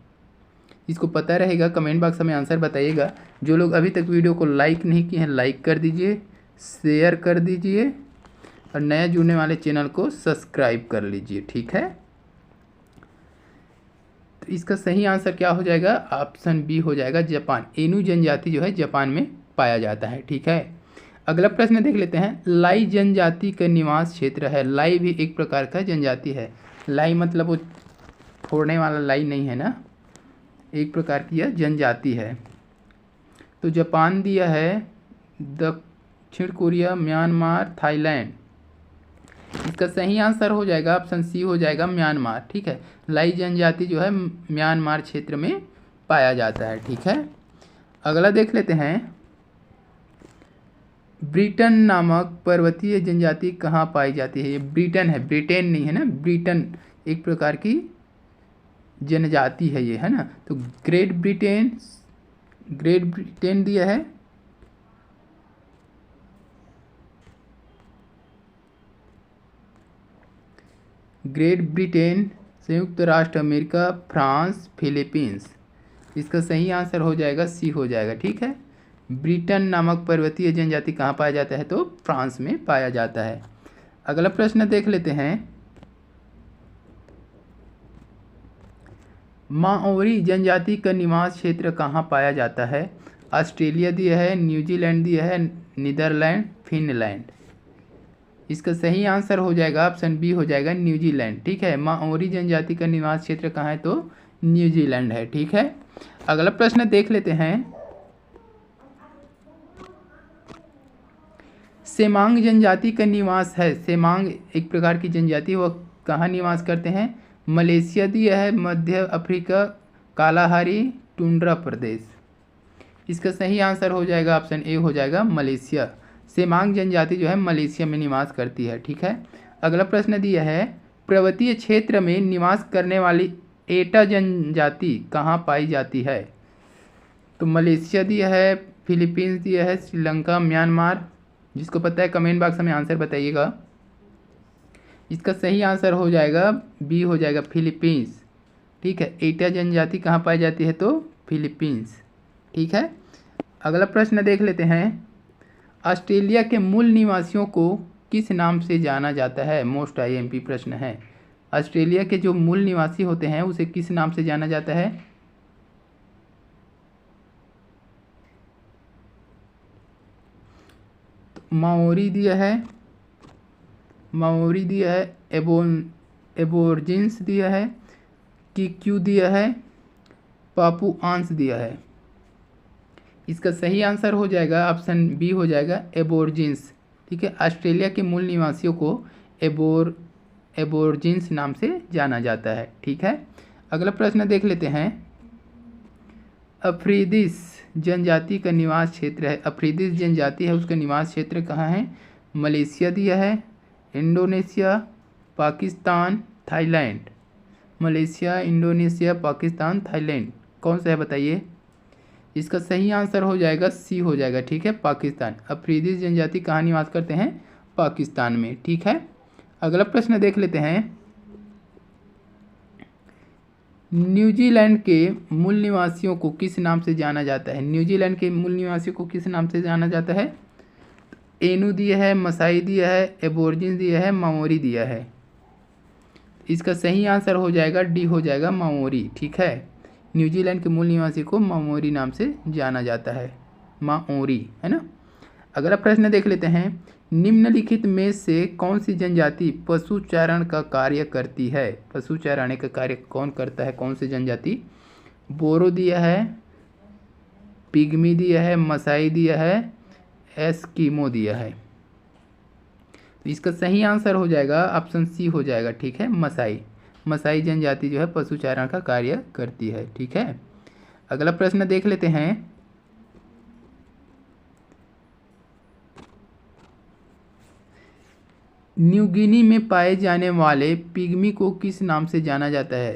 इसको पता रहेगा कमेंट बॉक्स में आंसर बताइएगा। जो लोग अभी तक वीडियो को लाइक नहीं किए हैं लाइक कर दीजिए, शेयर कर दीजिए और नया जुड़ने वाले चैनल को सब्सक्राइब कर लीजिए। ठीक है, तो इसका सही आंसर क्या हो जाएगा? ऑप्शन बी हो जाएगा जापान। एनु जनजाति जो है जापान में पाया जाता है। ठीक है, अगला प्रश्न देख लेते हैं। लाई जनजाति का निवास क्षेत्र है। लाई भी एक प्रकार का जनजाति है। लाई मतलब वो फोड़ने वाला लाई नहीं है ना, एक प्रकार की यह जनजाति है। तो जापान दिया है, दक्षिण कोरिया, म्यांमार, थाईलैंड। इसका सही आंसर हो जाएगा ऑप्शन सी हो जाएगा म्यांमार। ठीक है, लाई जनजाति जो है म्यांमार क्षेत्र में पाया जाता है। ठीक है, अगला देख लेते हैं। ब्रिटन नामक पर्वतीय जनजाति कहाँ पाई जाती है? ये ब्रिटन है, ब्रिटेन नहीं है ना, ब्रिटन एक प्रकार की जनजाति है ये, है ना। तो ग्रेट ब्रिटेन दिया है, ग्रेट ब्रिटेन, संयुक्त राष्ट्र अमेरिका, फ्रांस, फिलीपींस। इसका सही आंसर हो जाएगा सी हो जाएगा। ठीक है, ब्रिटेन नामक पर्वतीय जनजाति कहाँ पाया जाता है? तो फ्रांस में पाया जाता है। अगला प्रश्न देख लेते हैं। माओरी जनजाति का निवास क्षेत्र कहाँ पाया जाता है? ऑस्ट्रेलिया दिया है, न्यूजीलैंड दिया है, नीदरलैंड, फिनलैंड। इसका सही आंसर हो जाएगा ऑप्शन बी हो जाएगा न्यूजीलैंड। ठीक है, माओरी जनजाति का निवास क्षेत्र कहाँ है? तो न्यूजीलैंड है। ठीक है, अगला प्रश्न देख लेते हैं। सेमांग जनजाति का निवास है, सेमांग एक प्रकार की जनजाति, वह कहाँ निवास करते हैं? मलेशिया दिया है, मध्य अफ्रीका, कालाहारी, टुंड्रा प्रदेश। इसका सही आंसर हो जाएगा ऑप्शन ए हो जाएगा मलेशिया। सेमांग जनजाति जो है मलेशिया में निवास करती है। ठीक है, अगला प्रश्न दिया है। पर्वतीय क्षेत्र में निवास करने वाली एटा जनजाति कहाँ पाई जाती है? तो मलेशिया दिया है, फिलीपींस दिया है, श्रीलंका, म्यांमार। जिसको पता है कमेंट बॉक्स में आंसर बताइएगा। इसका सही आंसर हो जाएगा बी हो जाएगा फिलीपींस। ठीक है, एटा जनजाति कहाँ पाई जाती है? तो फिलीपींस। ठीक है, अगला प्रश्न देख लेते हैं। ऑस्ट्रेलिया के मूल निवासियों को किस नाम से जाना जाता है? मोस्ट आईएमपी प्रश्न है। ऑस्ट्रेलिया के जो मूल निवासी होते हैं उसे किस नाम से जाना जाता है? माओरी दिया है, माओरी दिया है, एबोर्जिन्स दिया है, किक्यू दिया है, पापुआंस दिया है। इसका सही आंसर हो जाएगा ऑप्शन बी हो जाएगा एबोर्जिन्स। ठीक है, ऑस्ट्रेलिया के मूल निवासियों को एबोर्जिन्स नाम से जाना जाता है। ठीक है, अगला प्रश्न देख लेते हैं। अफ्रीदिस जनजाति का निवास क्षेत्र है, अफ्रीदिस जनजाति है उसका निवास क्षेत्र कहाँ है? मलेशिया दिया है, Indonesia, Pakistan, Thailand. Malaysia, Indonesia, Pakistan, Thailand, कौन सा है बताइए? इसका सही आंसर हो जाएगा सी हो जाएगा। ठीक है, पाकिस्तान। अफ्रीदी जनजाति कहाँ निवास करते हैं? पाकिस्तान में। ठीक है, अगला प्रश्न देख लेते हैं। न्यूजीलैंड के मूल निवासियों को किस नाम से जाना जाता है? न्यूजीलैंड के मूल निवासियों को किस नाम से जाना जाता है? एनू दिया है, मसाई दिया है, एबोर्जिन दिया है, माओरी दिया है। इसका सही आंसर हो जाएगा डी हो जाएगा माओरी। ठीक है, न्यूजीलैंड के मूल निवासी को माओरी नाम से जाना जाता है, माओरी, है ना। अगला प्रश्न देख लेते हैं। निम्नलिखित में से कौन सी जनजाति पशु चारण का कार्य करती है? पशु चराने का कार्य कौन करता है? कौन सी जनजाति? बोरो दिया है, पिग्मी दिया है, मसाई दिया है, एस्किमो दिया है। तो इसका सही आंसर हो जाएगा ऑप्शन सी हो जाएगा। ठीक है, मसाई। मसाई जनजाति जो है पशु चारण का कार्य करती है। ठीक है, अगला प्रश्न देख लेते हैं। न्यू गिनी में पाए जाने वाले पिग्मी को किस नाम से जाना जाता है?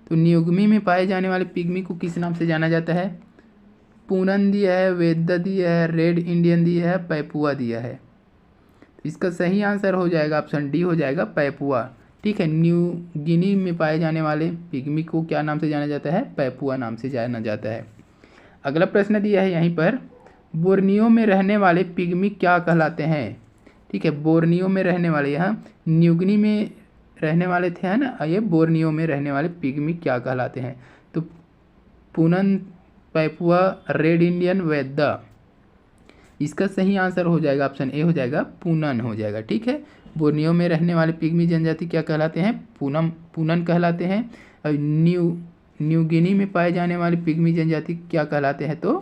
तो न्यू गिनी में पाए जाने वाले पिग्मी को किस नाम से जाना जाता है? पूनन दिया है, वेदा दिया है, रेड इंडियन दिया है, पैपुआ दिया है। इसका सही आंसर हो जाएगा ऑप्शन डी हो जाएगा पैपुआ। ठीक है, न्यू गिनी में पाए जाने वाले पिग्मी को क्या नाम से जाना जाता है? पैपुआ नाम से जाना जाता है। अगला प्रश्न दिया है यहीं पर। बोर्नियो में रहने वाले पिग्मी क्या कहलाते हैं? ठीक है, बोर्नियो में रहने वाले, यहाँ न्यू गिनी में रहने वाले थे है ना, ये बोर्नियो में रहने वाले पिग्मी क्या कहलाते हैं? तो पूनन, पैपुआ, रेड इंडियन, वेदा। इसका सही आंसर हो जाएगा ऑप्शन ए हो जाएगा पूनन हो जाएगा। ठीक है, बोर्नियो में रहने वाले पिग्मी जनजाति क्या कहलाते हैं? पूनन कहलाते हैं। और न्यू गिनी में पाए जाने वाले पिग्मी जनजाति क्या कहलाते हैं? तो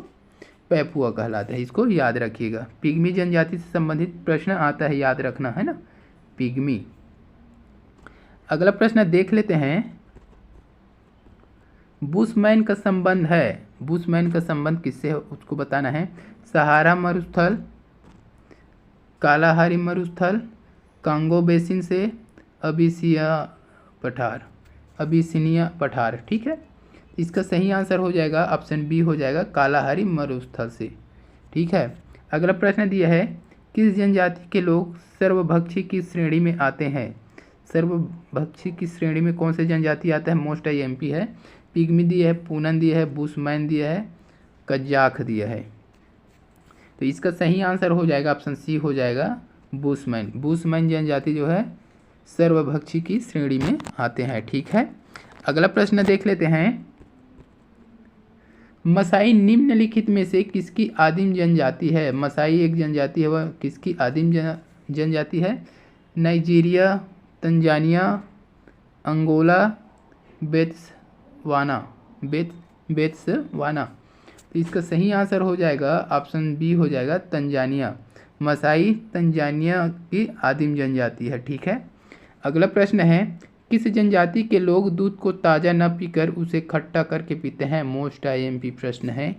पैपुआ कहलाते हैं। इसको याद रखिएगा, पिग्मी जनजाति से संबंधित प्रश्न आता है, याद रखना है ना, पिग्मी। अगला प्रश्न देख लेते हैं। बुशमैन का संबंध है, बुशमैन का संबंध किससे है उसको बताना है। सहारा मरुस्थल, कालाहारी मरुस्थल, कांगो बेसिन से, अबिसिनिया पठार। ठीक है, इसका सही आंसर हो जाएगा ऑप्शन बी हो जाएगा कालाहारी मरुस्थल से। ठीक है, अगला प्रश्न दिया है। किस जनजाति के लोग सर्वभक्षी की श्रेणी में आते हैं? सर्वभक्षी की श्रेणी में कौन से जनजाति आता है? मोस्ट IMP है। पिग्मी दिया है, पूनन दिया है, बुशमैन दिया है, कजाक दिया है। तो इसका सही आंसर हो जाएगा ऑप्शन सी हो जाएगा बुशमैन। बुशमैन जनजाति जो है सर्वभक्षी की श्रेणी में आते हैं। ठीक है, अगला प्रश्न देख लेते हैं। मसाई निम्नलिखित में से किसकी आदिम जनजाति है? मसाई एक जनजाति है, वह किसकी आदिम जनजाति है? Nigeria, Tanzania, Angola, Botswana. तो इसका सही आंसर हो जाएगा ऑप्शन बी हो जाएगा तंजानिया। मसाई तंजानिया की आदिम जनजाति है। ठीक है, अगला प्रश्न है, किस जनजाति के लोग दूध को ताज़ा न पीकर उसे खट्टा करके पीते हैं? मोस्ट IMP प्रश्न है।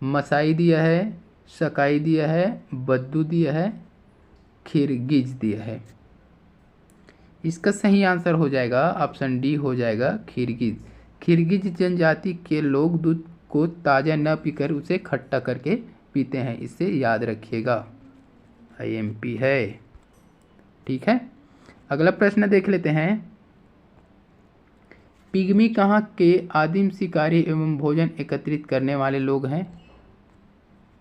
मसाई दिया है, सकाई दिया है, बद्दू दिया है, खिरगिज दिया है। इसका सही आंसर हो जाएगा ऑप्शन डी हो जाएगा खिरगिज। खिरगिज जनजाति के लोग दूध को ताज़ा न पीकर उसे खट्टा करके पीते हैं, इसे याद रखिएगा, IMP है। ठीक है, अगला प्रश्न देख लेते हैं। पिग्मी कहाँ के आदिम शिकारी एवं भोजन एकत्रित करने वाले लोग हैं?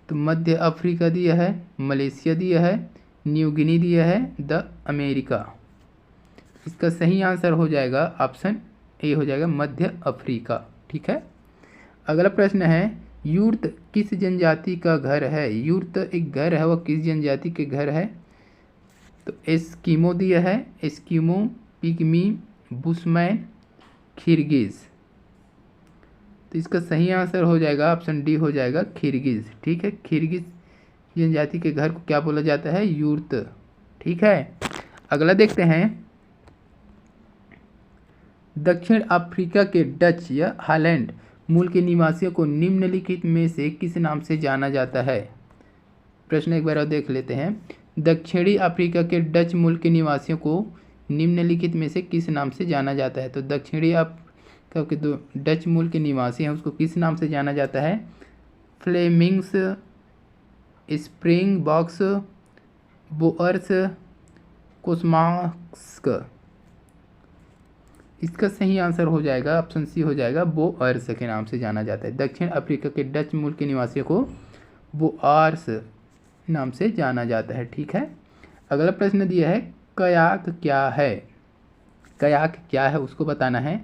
तो मध्य अफ्रीका दिया है, मलेशिया दिया है, न्यू गिनी दिया है, द अमेरिका। इसका सही आंसर हो जाएगा ऑप्शन ए हो जाएगा मध्य अफ्रीका। ठीक है, अगला प्रश्न है, यूर्त किस जनजाति का घर है? यूर्त एक घर है, वह किस जनजाति के घर है? तो एस्किमो दिया है, एस्किमो, पिग्मी, बुशमैन, खिरगिज। तो इसका सही आंसर हो जाएगा ऑप्शन डी हो जाएगा खिरगिज। ठीक है, खिरगिज जनजाति के घर को क्या बोला जाता है? यूर्त। ठीक है, अगला देखते हैं। दक्षिण अफ्रीका के डच या हॉलैंड मूल के निवासियों को निम्नलिखित में से किस नाम से जाना जाता है? प्रश्न एक बार और देख लेते हैं। दक्षिणी अफ्रीका के डच मूल के निवासियों को निम्नलिखित में से किस नाम से जाना जाता है? तो दक्षिणी अफ्रीका के जो डच मूल के निवासी हैं उसको किस नाम से जाना जाता है? फ्लेमिंग्स, स्प्रिंग बॉक्स, बोअर्स, कोस्मास्क। इसका सही आंसर हो जाएगा ऑप्शन सी हो जाएगा बोअर्स के नाम से जाना जाता है। दक्षिण अफ्रीका के डच मूल के निवासियों को बोअर्स नाम से जाना जाता है। ठीक है, अगला प्रश्न दिया है, कयाक क्या है? कयाक क्या है उसको बताना है।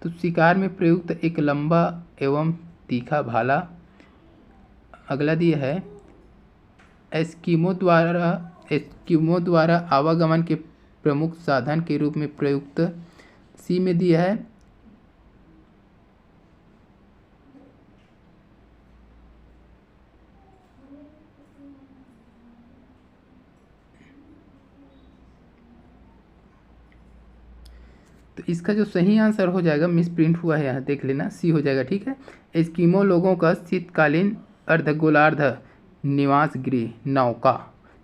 तो शिकार में प्रयुक्त एक लंबा एवं तीखा भाला। अगला दिया है, एस्किमो द्वारा आवागमन के प्रमुख साधन के रूप में प्रयुक्त। सी में दिया है, तो इसका जो सही आंसर हो जाएगा, मिस प्रिंट हुआ है यहाँ देख लेना, सी हो जाएगा। ठीक है, एस्किमो लोगों का शीतकालीन अर्धगोलार्ध निवास गृह नौका।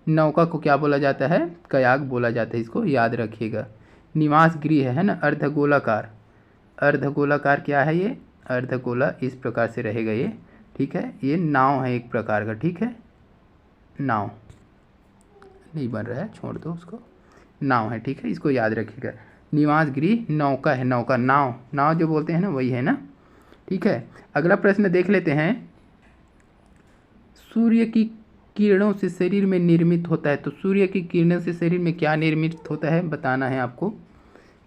नौका को क्या बोला जाता है? कयाक बोला जाता है, इसको याद रखिएगा। निवास गृह है ना अर्धगोलाकार। अर्धगोलाकार क्या है ये? अर्धगोला इस प्रकार से रहेगा ये। ठीक है, ये नाव है एक प्रकार का। ठीक है, नाव नहीं बन रहा है, छोड़ दो उसको, नाव है। ठीक है, इसको याद रखिएगा। निवास गृह नौका है, नौका नाव, नाव जो बोलते हैं ना वही है ना। ठीक है, अगला प्रश्न देख लेते हैं। सूर्य की किरणों से शरीर में निर्मित होता है। तो सूर्य की किरणों से शरीर में क्या निर्मित होता है बताना है आपको।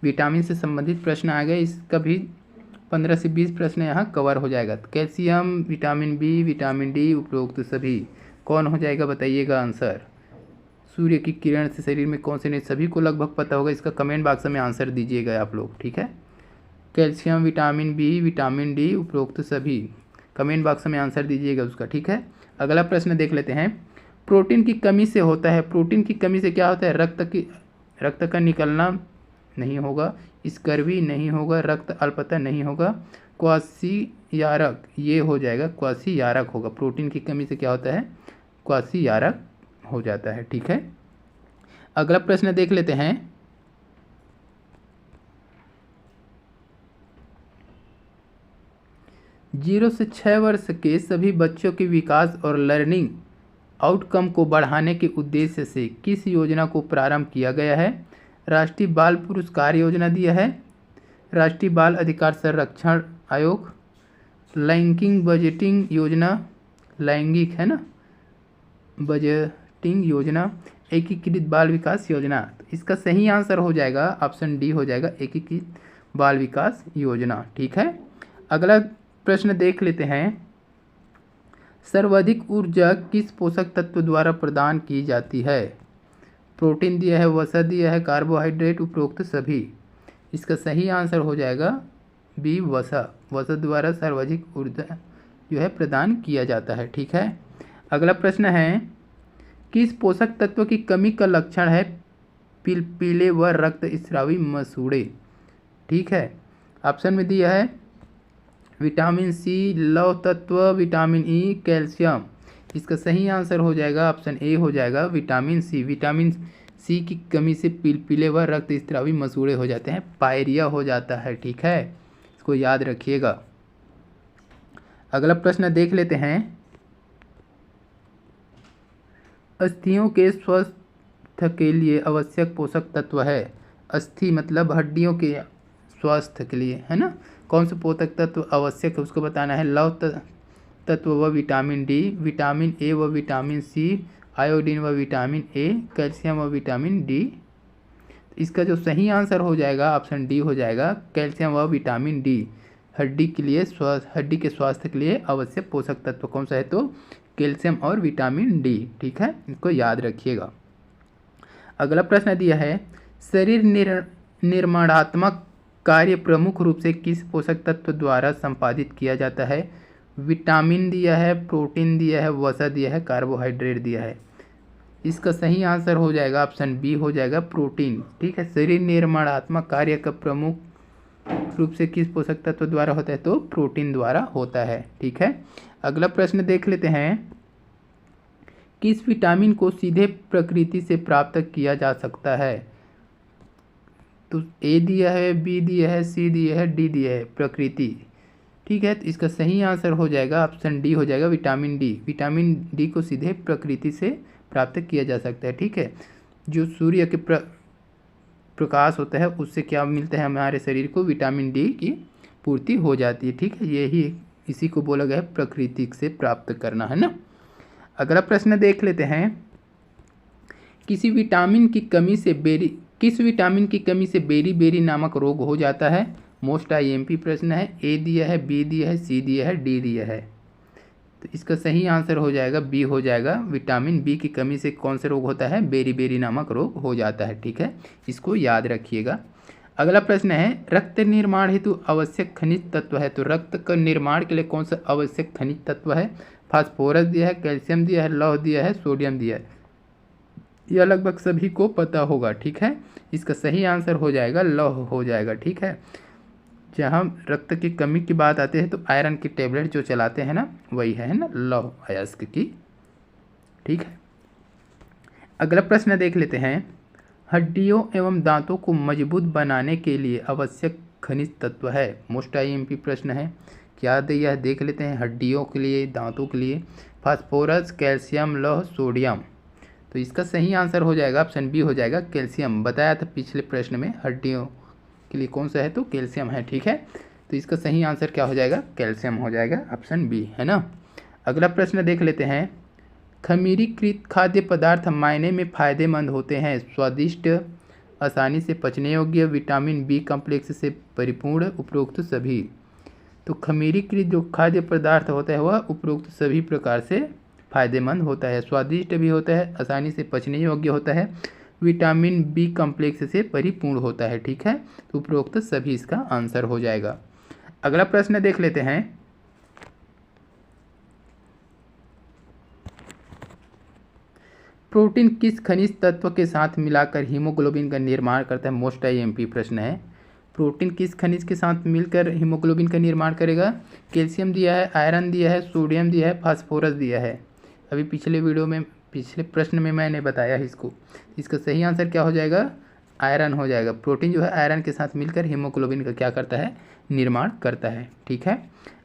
विटामिन से संबंधित प्रश्न आ गए, इसका भी 15 से 20 प्रश्न यहाँ कवर हो जाएगा। तो calcium, vitamin B, vitamin D, उपरोक्त सभी कौन हो जाएगा बताइएगा आंसर। सूर्य की किरण से शरीर में कौन से नहीं, सभी को लगभग पता होगा, इसका कमेंट बॉक्स में आंसर दीजिएगा आप लोग। ठीक है, calcium, vitamin B, vitamin D, उपरोक्त सभी कमेंट बॉक्स में आंसर दीजिएगा उसका। ठीक है, अगला प्रश्न देख लेते हैं। प्रोटीन की कमी से होता है। प्रोटीन की कमी से क्या होता है? रक्त का निकलना नहीं होगा, स्कर्वी नहीं होगा, रक्त अल्पता नहीं होगा, क्वासियारक ये हो जाएगा, क्वासियारक होगा। प्रोटीन की कमी से क्या होता है? क्वासियारक हो जाता है। ठीक है, अगला प्रश्न देख लेते हैं। 0 से 6 वर्ष के सभी बच्चों के विकास और लर्निंग आउटकम को बढ़ाने के उद्देश्य से किस योजना को प्रारंभ किया गया है? राष्ट्रीय बाल पुरस्कार योजना दिया है, राष्ट्रीय बाल अधिकार संरक्षण आयोग, लैंगिक बजटिंग योजना, लैंगिक है ना बजटिंग योजना, एकीकृत बाल विकास योजना। तो इसका सही आंसर हो जाएगा ऑप्शन डी हो जाएगा, एकीकृत बाल विकास योजना। ठीक है, अगला प्रश्न देख लेते हैं। सर्वाधिक ऊर्जा किस पोषक तत्व द्वारा प्रदान की जाती है? प्रोटीन दिया है, वसा दिया है, कार्बोहाइड्रेट, उपरोक्त सभी। इसका सही आंसर हो जाएगा बी वसा। वसा द्वारा सर्वाधिक ऊर्जा जो है प्रदान किया जाता है। ठीक है, अगला प्रश्न है, किस पोषक तत्व की कमी का लक्षण है पीले व रक्त स्रावी मसूड़े? ठीक है, ऑप्शन में दिया है विटामिन सी, लौह तत्व, विटामिन ई, कैल्शियम। इसका सही आंसर हो जाएगा ऑप्शन ए हो जाएगा विटामिन सी। विटामिन सी की कमी से पीले व रक्त स्रावी मसूड़े हो जाते हैं, पायरिया हो जाता है। ठीक है, इसको याद रखिएगा। अगला प्रश्न देख लेते हैं। अस्थियों के स्वास्थ्य के लिए आवश्यक पोषक तत्व है। अस्थि मतलब हड्डियों के स्वास्थ्य के लिए, है ना। कौन सा पोषक तत्व आवश्यक है उसको बताना है। लौह तत्व व विटामिन डी, विटामिन ए व विटामिन सी, आयोडीन व विटामिन ए, कैल्शियम व विटामिन डी। इसका जो सही आंसर हो जाएगा ऑप्शन डी हो जाएगा, कैल्शियम व विटामिन डी। हड्डी के लिए हड्डी के स्वास्थ्य के लिए आवश्यक पोषक तत्व कौन सा है? तो कैल्शियम और विटामिन डी। ठीक है, इसको याद रखिएगा। अगला प्रश्न दिया है, शरीर निर्माणात्मक कार्य प्रमुख रूप से किस पोषक तत्व द्वारा संपादित किया जाता है? विटामिन दिया है, प्रोटीन दिया है, वसा दिया है, कार्बोहाइड्रेट दिया है। इसका सही आंसर हो जाएगा ऑप्शन बी हो जाएगा प्रोटीन। ठीक है, शरीर निर्माणात्मक कार्य का प्रमुख रूप से किस पोषक तत्व द्वारा होता है? तो प्रोटीन द्वारा होता है। ठीक है, अगला प्रश्न देख लेते हैं। किस विटामिन को सीधे प्रकृति से प्राप्त किया जा सकता है? तो ए दिया है, बी दिया है, सी दिया है, डी दिया है, प्रकृति। ठीक है, तो इसका सही आंसर हो जाएगा ऑप्शन डी हो जाएगा विटामिन डी। विटामिन डी को सीधे प्रकृति से प्राप्त किया जा सकता है। ठीक है, जो सूर्य के प्रकाश होता है उससे क्या मिलता है हमारे शरीर को? विटामिन डी की पूर्ति हो जाती है। ठीक है, यही इसी को बोला गया है प्रकृति से प्राप्त करना, है ना। अगला प्रश्न देख लेते हैं। किस विटामिन की कमी से बेरी नामक रोग हो जाता है? मोस्ट आईएमपी प्रश्न है। ए दिया है, बी दिया है, सी दिया है, डी दिया है। तो इसका सही आंसर हो जाएगा बी हो जाएगा, विटामिन बी की कमी से कौन सा रोग होता है? बेरी नामक रोग हो जाता है। ठीक है, इसको याद रखिएगा। अगला प्रश्न है, रक्त निर्माण हेतु आवश्यक खनिज तत्व है। तो रक्त का निर्माण के लिए कौन सा आवश्यक खनिज तत्व है? फास्फोरस दिया है, कैल्शियम दिया है, लौह दिया है, सोडियम दिया है। यह लगभग सभी को पता होगा। ठीक है, इसका सही आंसर हो जाएगा लौह हो जाएगा। ठीक है, जहाँ रक्त की कमी की बात आती है तो आयरन की टेबलेट जो चलाते हैं ना वही है ना, लौह अयस्क की। ठीक है, अगला प्रश्न देख लेते हैं। हड्डियों एवं दांतों को मजबूत बनाने के लिए आवश्यक खनिज तत्व है। मोस्ट आईएमपी प्रश्न है, क्या दिया है देख लेते हैं। हड्डियों के लिए, दांतों के लिए फास्फोरस, कैल्शियम, लौह, सोडियम। तो इसका सही आंसर हो जाएगा ऑप्शन बी हो जाएगा कैल्शियम। बताया था पिछले प्रश्न में हड्डियों के लिए कौन सा है? तो कैल्शियम है। ठीक है, तो इसका सही आंसर क्या हो जाएगा? कैल्शियम हो जाएगा, ऑप्शन बी, है ना। अगला प्रश्न देख लेते हैं। खमीरीकृत खाद्य पदार्थ मायने में फायदेमंद होते हैं। स्वादिष्ट, आसानी से पचने योग्य, विटामिन बी कॉम्प्लेक्स से परिपूर्ण, उपरोक्त सभी। तो खमीरीकृत जो खाद्य पदार्थ होता है वह उपरोक्त सभी प्रकार से फायदेमंद होता है। स्वादिष्ट भी होता है, आसानी से पचने योग्य होता है, विटामिन बी कॉम्प्लेक्स से परिपूर्ण होता है। ठीक है, तो उपरोक्त सभी इसका आंसर हो जाएगा। अगला प्रश्न देख लेते हैं। प्रोटीन किस खनिज तत्व के साथ मिलाकर हीमोग्लोबिन का निर्माण करता है? मोस्ट आईएमपी प्रश्न है। प्रोटीन किस खनिज के साथ मिलकर हीमोग्लोबिन का निर्माण करेगा? कैल्शियम दिया है, आयरन दिया है, सोडियम दिया है, फास्फोरस दिया है। अभी पिछले प्रश्न में मैंने बताया है इसको। इसका सही आंसर क्या हो जाएगा? आयरन हो जाएगा। प्रोटीन जो है आयरन के साथ मिलकर हीमोग्लोबिन का क्या करता है? निर्माण करता है। ठीक है,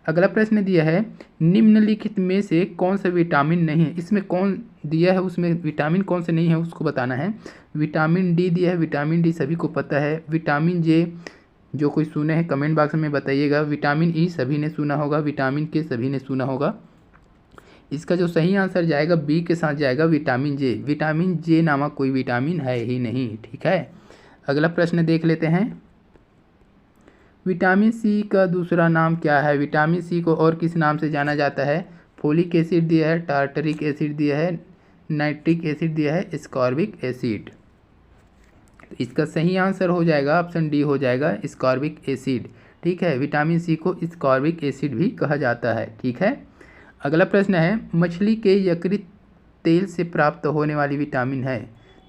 अगला प्रश्न दिया है निम्नलिखित में से कौन सा विटामिन नहीं है। इसमें कौन दिया है, उसमें विटामिन कौन से नहीं है उसको बताना है। विटामिन डी दिया है, विटामिन डी सभी को पता है। विटामिन जे जो कोई सुने हैं कमेंट बॉक्स में बताइएगा। विटामिन ई सभी ने सुना होगा, विटामिन के सभी ने सुना होगा। इसका जो सही आंसर जाएगा बी के साथ जाएगा विटामिन जे। विटामिन जे नामक कोई विटामिन है ही नहीं। ठीक है, अगला प्रश्न देख लेते हैं। विटामिन सी का दूसरा नाम क्या है। विटामिन सी को और किस नाम से जाना जाता है। फोलिक एसिड दिया है, टार्टरिक एसिड दिया है, नाइट्रिक एसिड दिया है, स्कॉर्बिक एसिड। तो इसका सही आंसर हो जाएगा ऑप्शन डी हो जाएगा स्कॉर्बिक एसिड। ठीक है, विटामिन सी को स्कॉर्बिक एसिड भी कहा जाता है। ठीक है, अगला प्रश्न है मछली के यकृत तेल से प्राप्त होने वाली विटामिन है।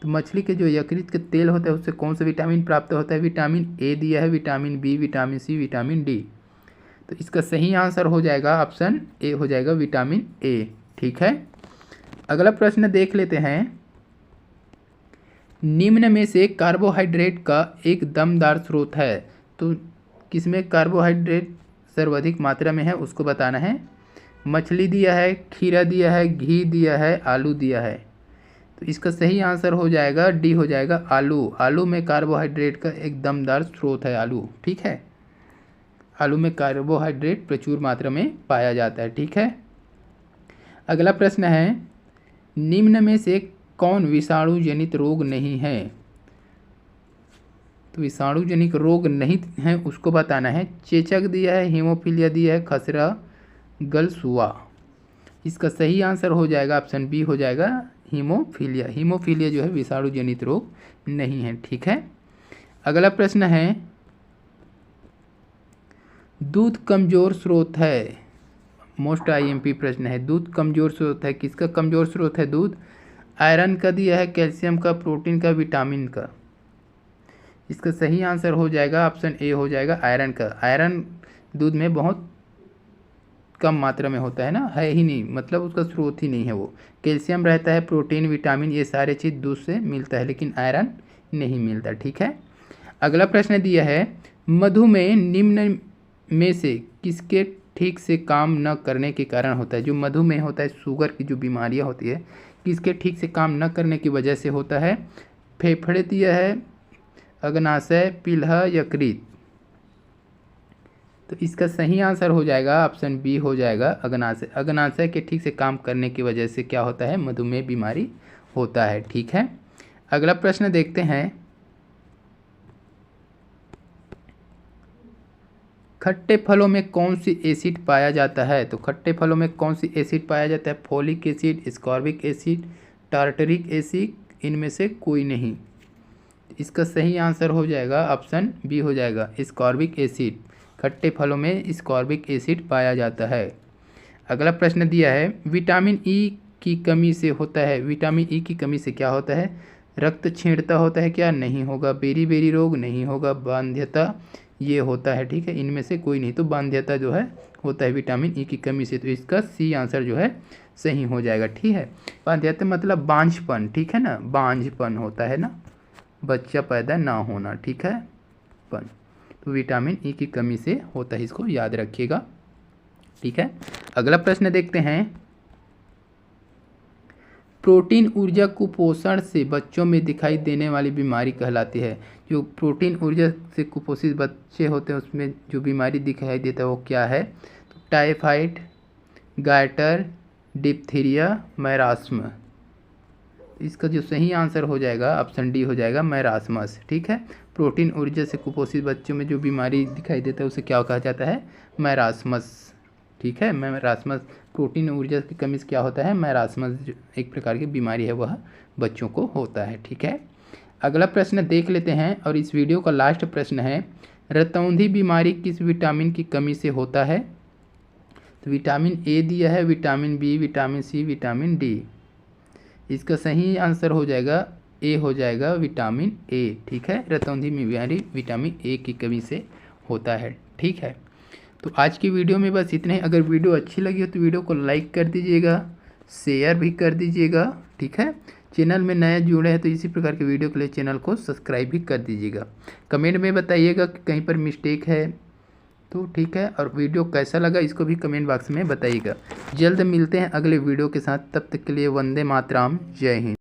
तो मछली के जो यकृत के तेल होता है उससे कौन सा विटामिन प्राप्त होता है। विटामिन ए दिया है, vitamin B, vitamin C, vitamin D. तो इसका सही आंसर हो जाएगा ऑप्शन ए हो जाएगा विटामिन ए। ठीक है, अगला प्रश्न देख लेते हैं। निम्न में से कार्बोहाइड्रेट का एक दमदार स्रोत है। तो किसमें कार्बोहाइड्रेट सर्वाधिक मात्रा में है उसको बताना है। मछली दिया है, खीरा दिया है, घी दिया है, आलू दिया है। तो इसका सही आंसर हो जाएगा डी हो जाएगा आलू। आलू में कार्बोहाइड्रेट का एक दमदार स्रोत है आलू। ठीक है, आलू में कार्बोहाइड्रेट प्रचुर मात्रा में पाया जाता है। ठीक है, अगला प्रश्न है निम्न में से कौन विषाणु जनित रोग नहीं है। तो विषाणु जनित रोग नहीं है उसको बताना है। चेचक दिया है, हीमोफीलिया दिया है, खसरा, गलसुआ। इसका सही आंसर हो जाएगा ऑप्शन बी हो जाएगा हीमोफीलिया। हीमोफीलिया जो है विषाणु जनित रोग नहीं है। ठीक है, अगला प्रश्न है दूध कमजोर स्रोत है। मोस्ट आईएमपी प्रश्न है, दूध कमजोर स्रोत है। किसका कमजोर स्रोत है दूध। आयरन का दिया है, कैल्शियम का, प्रोटीन का, विटामिन का। इसका सही आंसर हो जाएगा ऑप्शन ए हो जाएगा आयरन का। आयरन दूध में बहुत कम मात्रा में होता है ना, है ही नहीं, मतलब उसका स्रोत ही नहीं है वो। कैल्शियम रहता है, प्रोटीन, विटामिन ये सारे चीज़ दूध से मिलता है लेकिन आयरन नहीं मिलता। ठीक है, अगला प्रश्न दिया है मधुमेह निम्न में से किसके ठीक से काम न करने के कारण होता है। जो मधुमेह होता है, शुगर की जो बीमारियाँ होती है, किसके ठीक से काम न करने की वजह से होता है। फेफड़े दिया है, अग्नाशय, पील्हा, यकृत। तो इसका सही आंसर हो जाएगा ऑप्शन बी हो जाएगा अग्नाशय। अग्नाशय के ठीक से काम करने की वजह से क्या होता है मधुमेह बीमारी होता है। ठीक है, अगला प्रश्न देखते हैं। खट्टे फलों में कौन सी एसिड पाया जाता है। तो खट्टे फलों में कौन सी एसिड पाया जाता है। Folic acid, ascorbic acid, tartaric acid, इनमें से कोई नहीं। इसका सही आंसर हो जाएगा ऑप्शन बी हो जाएगा स्कॉर्बिक एसिड। खट्टे फलों में स्कॉर्बिक एसिड पाया जाता है। अगला प्रश्न दिया है विटामिन ई की कमी से होता है। विटामिन ई की कमी से क्या होता है। रक्त छींटता होता है क्या, नहीं होगा। बेरी बेरी रोग नहीं होगा। बांध्यता ये होता है। ठीक है, इनमें से कोई नहीं। तो बांध्यता जो है होता है विटामिन ई की कमी से। तो इसका सी आंसर जो है सही हो जाएगा। ठीक है, बांध्यता मतलब बांझपन। ठीक है ना, बांझपन होता है ना, बच्चा पैदा ना होना। ठीक है, पन तो विटामिन ई की कमी से होता है, इसको याद रखिएगा। ठीक है, अगला प्रश्न देखते हैं। प्रोटीन ऊर्जा कुपोषण से बच्चों में दिखाई देने वाली बीमारी कहलाती है। जो प्रोटीन ऊर्जा से कुपोषित बच्चे होते हैं उसमें जो बीमारी दिखाई देता है वो क्या है। तो टाइफाइड, गायटर, डिप्थीरिया, मैरास्म। इसका जो सही आंसर हो जाएगा ऑप्शन डी हो जाएगा मैरास्मस। ठीक है, प्रोटीन ऊर्जा से कुपोषित बच्चों में जो बीमारी दिखाई देता है उसे क्या कहा जाता है मैरास्मस। ठीक है, मैरास्मस प्रोटीन ऊर्जा की कमी से क्या होता है मैरास्मस एक प्रकार की बीमारी है वह बच्चों को होता है। ठीक है, अगला प्रश्न देख लेते हैं और इस वीडियो का लास्ट प्रश्न है रतौंधी बीमारी किस विटामिन की कमी से होता है। तो विटामिन ए दिया है, vitamin B, vitamin C, vitamin D. इसका सही आंसर हो जाएगा ए हो जाएगा विटामिन ए। ठीक है, रतौंधी बीमारी विटामिन ए की कमी से होता है। ठीक है, तो आज की वीडियो में बस इतने ही। अगर वीडियो अच्छी लगी हो तो वीडियो को लाइक कर दीजिएगा, शेयर भी कर दीजिएगा। ठीक है, चैनल में नए जुड़े हैं तो इसी प्रकार के वीडियो के लिए चैनल को सब्सक्राइब भी कर दीजिएगा। कमेंट में बताइएगा कि कहीं पर मिस्टेक है तो ठीक है, और वीडियो कैसा लगा इसको भी कमेंट बॉक्स में बताइएगा। जल्द मिलते हैं अगले वीडियो के साथ, तब तक के लिए वंदे मातरम, जय हिंद।